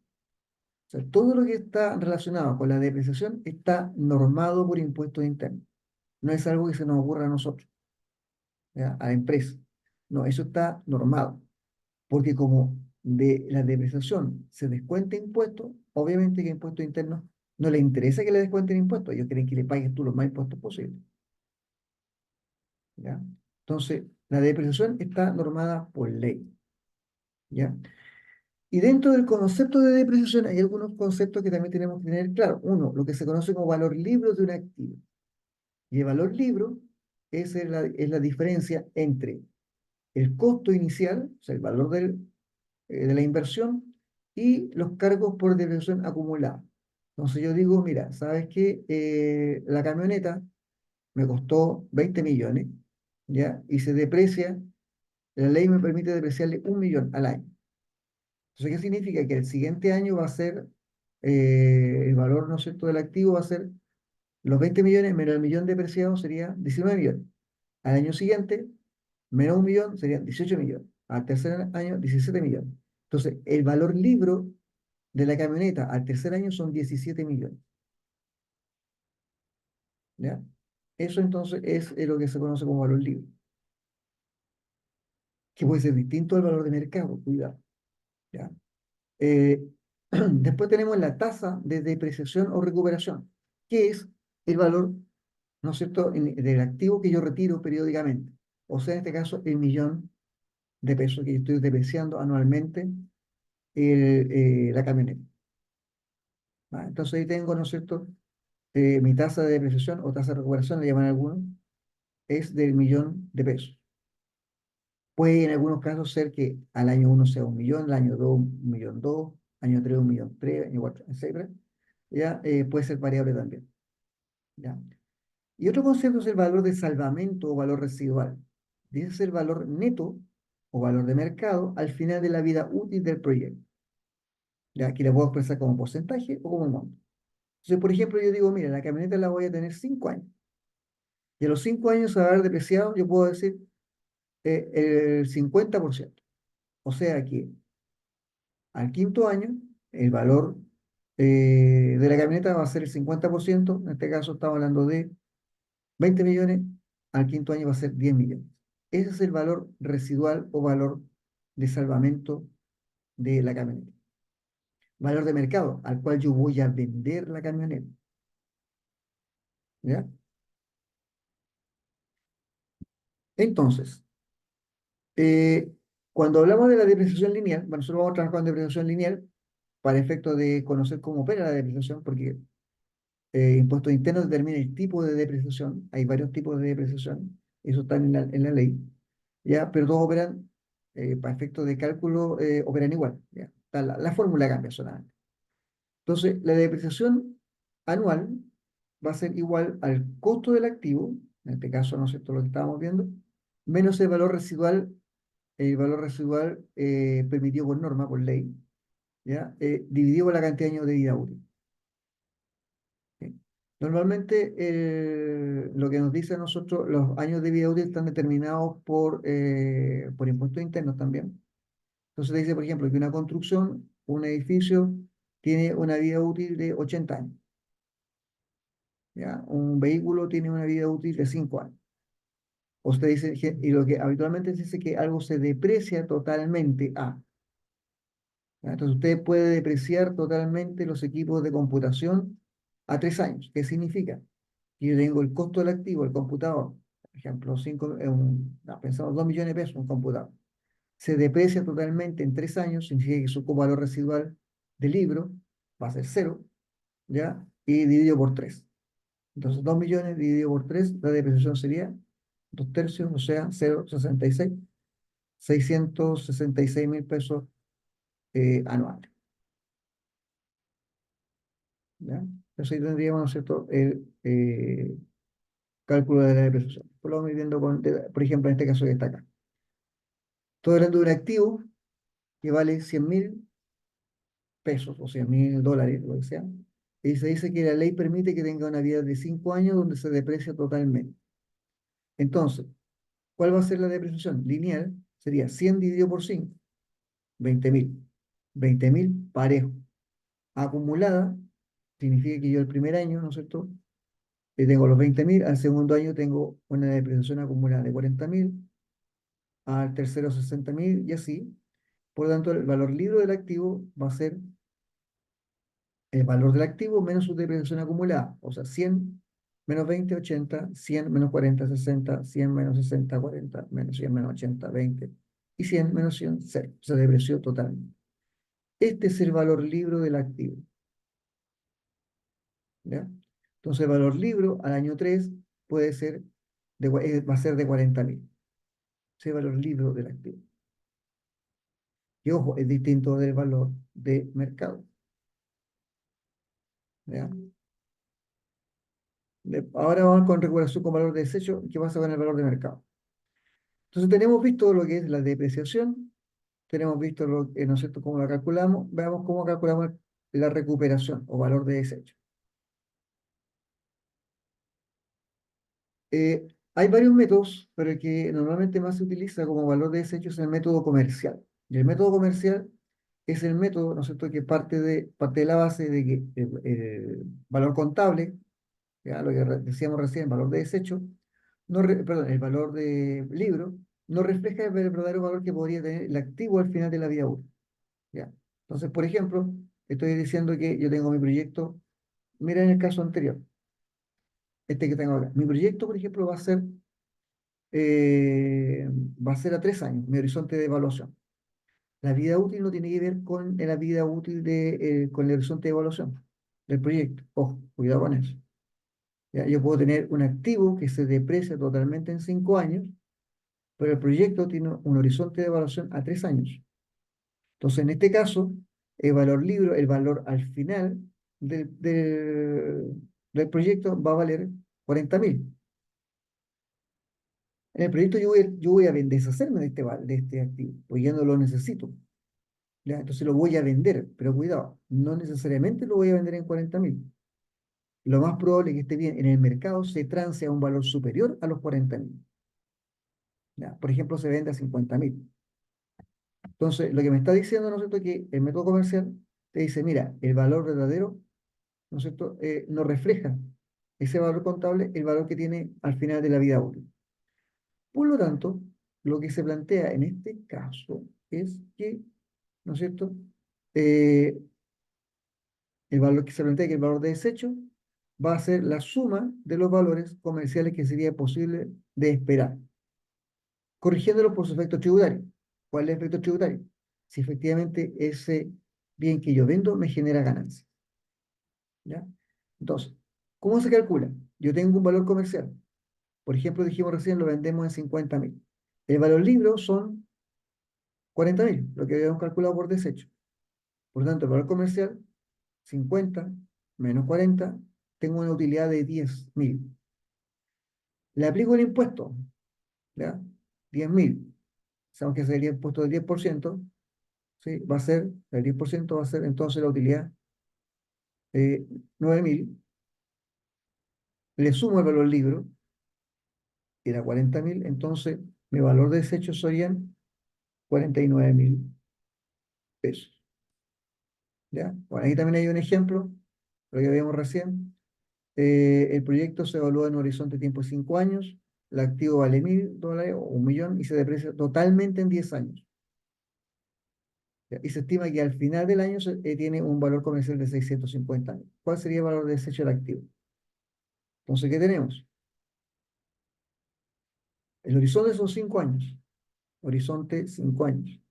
O sea, todo lo que está relacionado con la depreciación está normado por impuestos internos. No es algo que se nos ocurra a nosotros, ¿ya? A la empresa. No, eso está normado. Porque como de la depreciación se descuenta impuestos, obviamente que impuestos internos no les interesa que le descuenten impuestos, ellos quieren que le pagues tú los más impuestos posibles. ¿Ya? Entonces, la depreciación está normada por ley, ¿ya? Y dentro del concepto de depreciación hay algunos conceptos que también tenemos que tener claro. Uno, lo que se conoce como valor libro de un activo. Y el valor libro es la diferencia entre el costo inicial, o sea, el valor de la inversión, y los cargos por depreciación acumulada. Entonces yo digo, mira, ¿sabes qué? La camioneta me costó 20 millones, ¿ya? Y se deprecia. La ley me permite depreciarle 1 millón al año. Entonces, ¿qué significa? Que el siguiente año va a ser, el valor, ¿no es cierto?, del activo va a ser los 20 millones menos el millón depreciado sería 19 millones. Al año siguiente, menos 1 millón serían 18 millones. Al tercer año, 17 millones. Entonces, el valor libro de la camioneta al tercer año son 17 millones. ¿Ya? Eso entonces es lo que se conoce como valor libre, que puede ser distinto al valor de mercado, cuidado. ¿Ya? Eh, Después tenemos la tasa de depreciación o recuperación, que es el valor, ¿no es cierto?, del activo que yo retiro periódicamente. O sea, en este caso, el millón de pesos que yo estoy depreciando anualmente la camioneta. ¿Va? Entonces ahí tengo, ¿no es cierto?, mi tasa de depreciación o tasa de recuperación, le llaman algunos, es del millón de pesos. Puede en algunos casos ser que al año uno sea 1 millón, al año 2 1,2 millones, año 3 1,3 millones, año 4, etcétera. Ya puede ser variable también. ¿Ya? Y otro concepto es el valor de salvamento o valor residual. Dice es el valor neto o valor de mercado al final de la vida útil del proyecto. Ya aquí la puedo expresar como porcentaje o como monto. Entonces, por ejemplo, yo digo, mira, la camioneta la voy a tener 5 años. Y a los 5 años se va a haber depreciado, yo puedo decir el 50%. O sea que al quinto año, el valor de la camioneta va a ser el 50%. En este caso estamos hablando de 20 millones, al quinto año va a ser 10 millones. Ese es el valor residual o valor de salvamento de la camioneta. Valor de mercado al cual yo voy a vender la camioneta. ¿Ya? Entonces, eh, cuando hablamos de la depreciación lineal, bueno, nosotros vamos a trabajar con depreciación lineal para efecto de conocer cómo opera la depreciación, porque impuestos internos determina el tipo de depreciación. Hay varios tipos de depreciación, eso está en la ley, ¿ya? Pero todos operan, para efectos de cálculo, operan igual, ¿ya? La fórmula cambia solamente. Entonces, la depreciación anual va a ser igual al costo del activo, en este caso, ¿no es cierto?, lo que estábamos viendo, menos el valor residual permitido por norma, por ley, ¿ya? Dividido por la cantidad de años de vida útil. ¿Sí? Normalmente, lo que nos dice a nosotros, los años de vida útil están determinados por impuestos internos también. Entonces te dice, por ejemplo, que una construcción, un edificio, tiene una vida útil de 80 años. ¿Ya? Un vehículo tiene una vida útil de 5 años. O usted dice, y lo que habitualmente se dice que algo se deprecia totalmente a. ¿Ya? Entonces usted puede depreciar totalmente los equipos de computación a 3 años. ¿Qué significa? Que yo tengo el costo del activo, el computador, por ejemplo, pensamos 2 millones de pesos un computador. Se deprecia totalmente en 3 años, significa que su valor residual del libro va a ser cero, ¿ya? Y dividido por 3. Entonces, 2 millones dividido por 3, la depreciación sería 2 tercios, o sea, 0,66, 666 mil pesos anuales. ¿Ya? Entonces ahí tendríamos, ¿no es cierto?, el cálculo de la depreciación. Pues lo vamos a ir viendo, por ejemplo, en este caso que está acá. Estoy hablando de un activo que vale 100.000 pesos o 100.000 dólares, lo que sea. Y se dice que la ley permite que tenga una vida de 5 años donde se deprecia totalmente. Entonces, ¿cuál va a ser la depreciación? Lineal sería 100 dividido por 5, 20.000. 20.000 parejo. Acumulada significa que yo el primer año, ¿no es cierto?, tengo los 20.000, al segundo año tengo una depreciación acumulada de 40.000, al tercero 60.000 y así. Por lo tanto, el valor libre del activo va a ser el valor del activo menos su depreciación acumulada. O sea, 100 menos 20, 80, 100 menos 40, 60, 100 menos 60, 40, menos 100 menos 80, 20, y 100 menos 100, 0. Se depreció totalmente. Este es el valor libre del activo. ¿Ya? Entonces, el valor libre al año 3 puede ser va a ser de 40.000. Ese valor libre del activo. Y ojo, es distinto del valor de mercado. ¿Ya? Ahora vamos con recuperación con valor de desecho. ¿Qué pasa con el valor de mercado? Entonces tenemos visto lo que es la depreciación, tenemos visto ¿no es cierto?, cómo la calculamos. Veamos cómo calculamos la recuperación o valor de desecho. Hay varios métodos, pero el que normalmente más se utiliza como valor de desecho es el método comercial. Y el método comercial es el método, ¿no es cierto?, que parte de la base de que el valor contable, ya lo que decíamos recién, valor de desecho, perdón, el valor de libro, no refleja el verdadero valor que podría tener el activo al final de la vida útil. ¿Ya? Entonces, por ejemplo, estoy diciendo que yo tengo mi proyecto, mira en el caso anterior, este que tengo acá. Mi proyecto, por ejemplo, eh, va a ser a 3 años, mi horizonte de evaluación. La vida útil no tiene que ver con la vida útil con el horizonte de evaluación del proyecto. Ojo, cuidado con eso. ¿Ya? Yo puedo tener un activo que se deprecia totalmente en 5 años, pero el proyecto tiene un horizonte de evaluación a 3 años. Entonces, en este caso, el valor libre, el valor al final del proyecto va a valer 40.000. En el proyecto yo voy a deshacerme de este activo, porque ya no lo necesito. ¿Ya? Entonces lo voy a vender, pero cuidado, no necesariamente lo voy a vender en 40.000. Lo más probable es que esté bien en el mercado, se trance a un valor superior a los 40.000. ¿Ya? Por ejemplo, se vende a 50.000. Entonces, lo que me está diciendo, ¿no es cierto?, que el método comercial te dice, mira, el valor verdadero, ¿no es cierto?, no refleja ese valor contable, el valor que tiene al final de la vida útil. Por lo tanto, lo que se plantea en este caso es que, ¿no es cierto?, eh, el valor que se plantea, que el valor de desecho, va a ser la suma de los valores comerciales que sería posible de esperar, corrigiéndolo por su efecto tributario. ¿Cuál es el efecto tributario? Si efectivamente ese bien que yo vendo me genera ganancia. ¿Ya? Entonces, ¿cómo se calcula? Yo tengo un valor comercial. Por ejemplo, dijimos recién, lo vendemos en 50.000. El valor libre son 40.000, lo que habíamos calculado por desecho. Por lo tanto, el valor comercial, 50 menos 40, tengo una utilidad de 10.000. Le aplico el impuesto, ¿ya? 10.000. Sabemos que sería el impuesto del 10%, ¿sí? El 10% va a ser entonces la utilidad 9.000. Le sumo el valor libre, que era 40.000, entonces mi valor de desecho serían 49.000 pesos. ¿Ya? Bueno, ahí también hay un ejemplo, lo que vimos recién. El proyecto se evalúa en un horizonte de tiempo de 5 años, el activo vale $1.000 o 1 millón y se deprecia totalmente en 10 años. ¿ya? Y se estima que al final del año tiene un valor comercial de 650 años. ¿Cuál sería el valor de desecho del activo? Entonces, ¿qué tenemos? El horizonte son 5 años. Horizonte 5 años.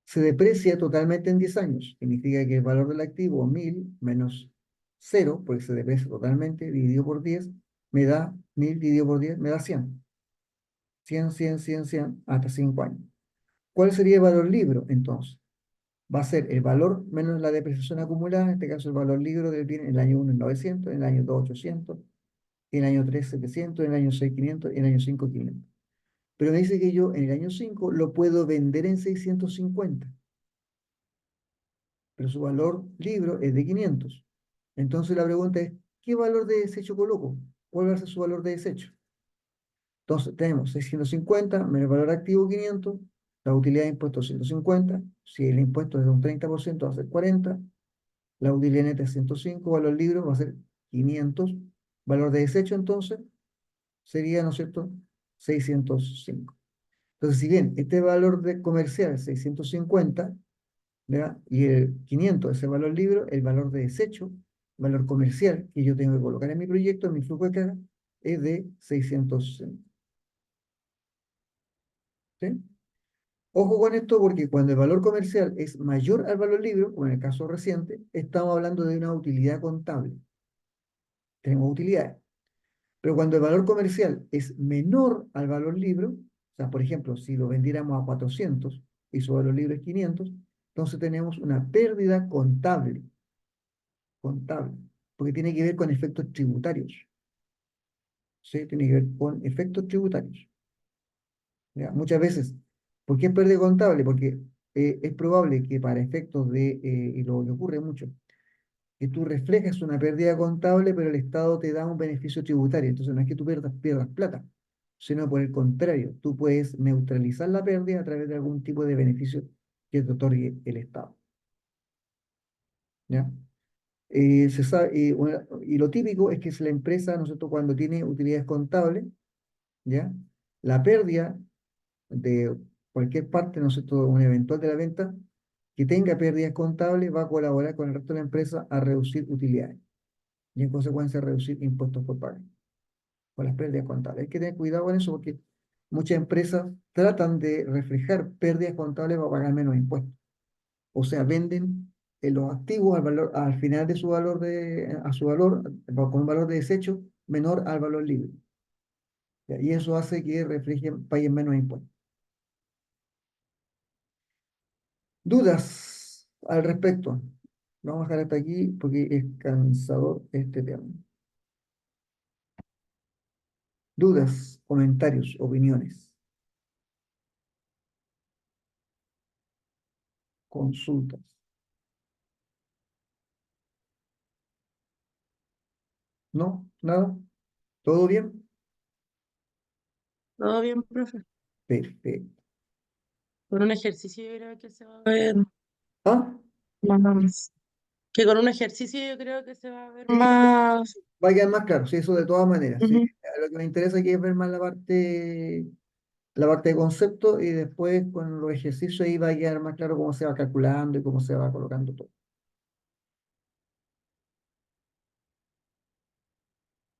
Se deprecia totalmente en 10 años. Significa que el valor del activo, 1000 menos 0, porque se deprecia totalmente, dividido por 10, me da 1000 dividido por 10, me da 100. 100, 100, 100, 100, hasta 5 años. ¿Cuál sería el valor libro, entonces? Va a ser el valor menos la depreciación acumulada, en este caso el valor libro del bien en el año 1 es 900, en el año 2 800, en el año 3 700, en el año 6 500 y en el año 5 500. Pero me dice que yo en el año 5 lo puedo vender en 650, pero su valor libro es de 500. Entonces la pregunta es, ¿qué valor de desecho coloco? ¿Cuál va a ser su valor de desecho? Entonces tenemos 650 menos el valor activo 500, la utilidad de impuesto 150, si el impuesto es de un 30% va a ser 40, la utilidad neta es 105, valor libro va a ser 500, valor de desecho entonces sería, ¿no es cierto?, 605. Entonces, si bien este valor de comercial es 650, ¿verdad? Y el 500 es el valor libro, el valor de desecho, valor comercial que yo tengo que colocar en mi proyecto, en mi flujo de caja, es de 605. ¿Sí? Ojo con esto porque cuando el valor comercial es mayor al valor libro, como en el caso reciente, estamos hablando de una utilidad contable. Tenemos utilidades. Pero cuando el valor comercial es menor al valor libro, o sea, por ejemplo, si lo vendiéramos a 400 y su valor libro es 500, entonces tenemos una pérdida contable, contable, porque tiene que ver con efectos tributarios. ¿Sí? Tiene que ver con efectos tributarios. ¿Ya? Muchas veces, ¿por qué es pérdida contable? Porque es probable que para efectos de, y lo que ocurre mucho, que tú reflejas una pérdida contable, pero el Estado te da un beneficio tributario. Entonces no es que tú pierdas plata, sino por el contrario, tú puedes neutralizar la pérdida a través de algún tipo de beneficio que te otorgue el Estado. ¿Ya? Se sabe, y lo típico es que si la empresa, ¿no es cierto?, cuando tiene utilidades contables, ¿ya? La pérdida de cualquier parte, ¿no es cierto?, un eventual de la venta, que tenga pérdidas contables, va a colaborar con el resto de la empresa a reducir utilidades y en consecuencia reducir impuestos por pagar con las pérdidas contables. Hay que tener cuidado con eso porque muchas empresas tratan de reflejar pérdidas contables para pagar menos impuestos. O sea, venden los activos al valor, al final de su valor a su valor, con un valor de desecho menor al valor libre. ¿Ya? Y eso hace que reflejen, paguen menos impuestos. ¿Dudas al respecto? Vamos a dejar hasta aquí porque es cansador este tema. ¿Dudas, comentarios, opiniones, consultas? ¿No? ¿Nada? ¿Todo bien? Todo bien, profe. Perfecto. Con un ejercicio yo creo que se va a ver Ah, más. Que con un ejercicio yo creo que se va a ver sí, más. va a quedar más claro, sí, eso de todas maneras. Sí. Ujú. Lo que me interesa aquí es ver más la parte de concepto y después con los ejercicios ahí va a quedar más claro cómo se va calculando y cómo se va colocando todo.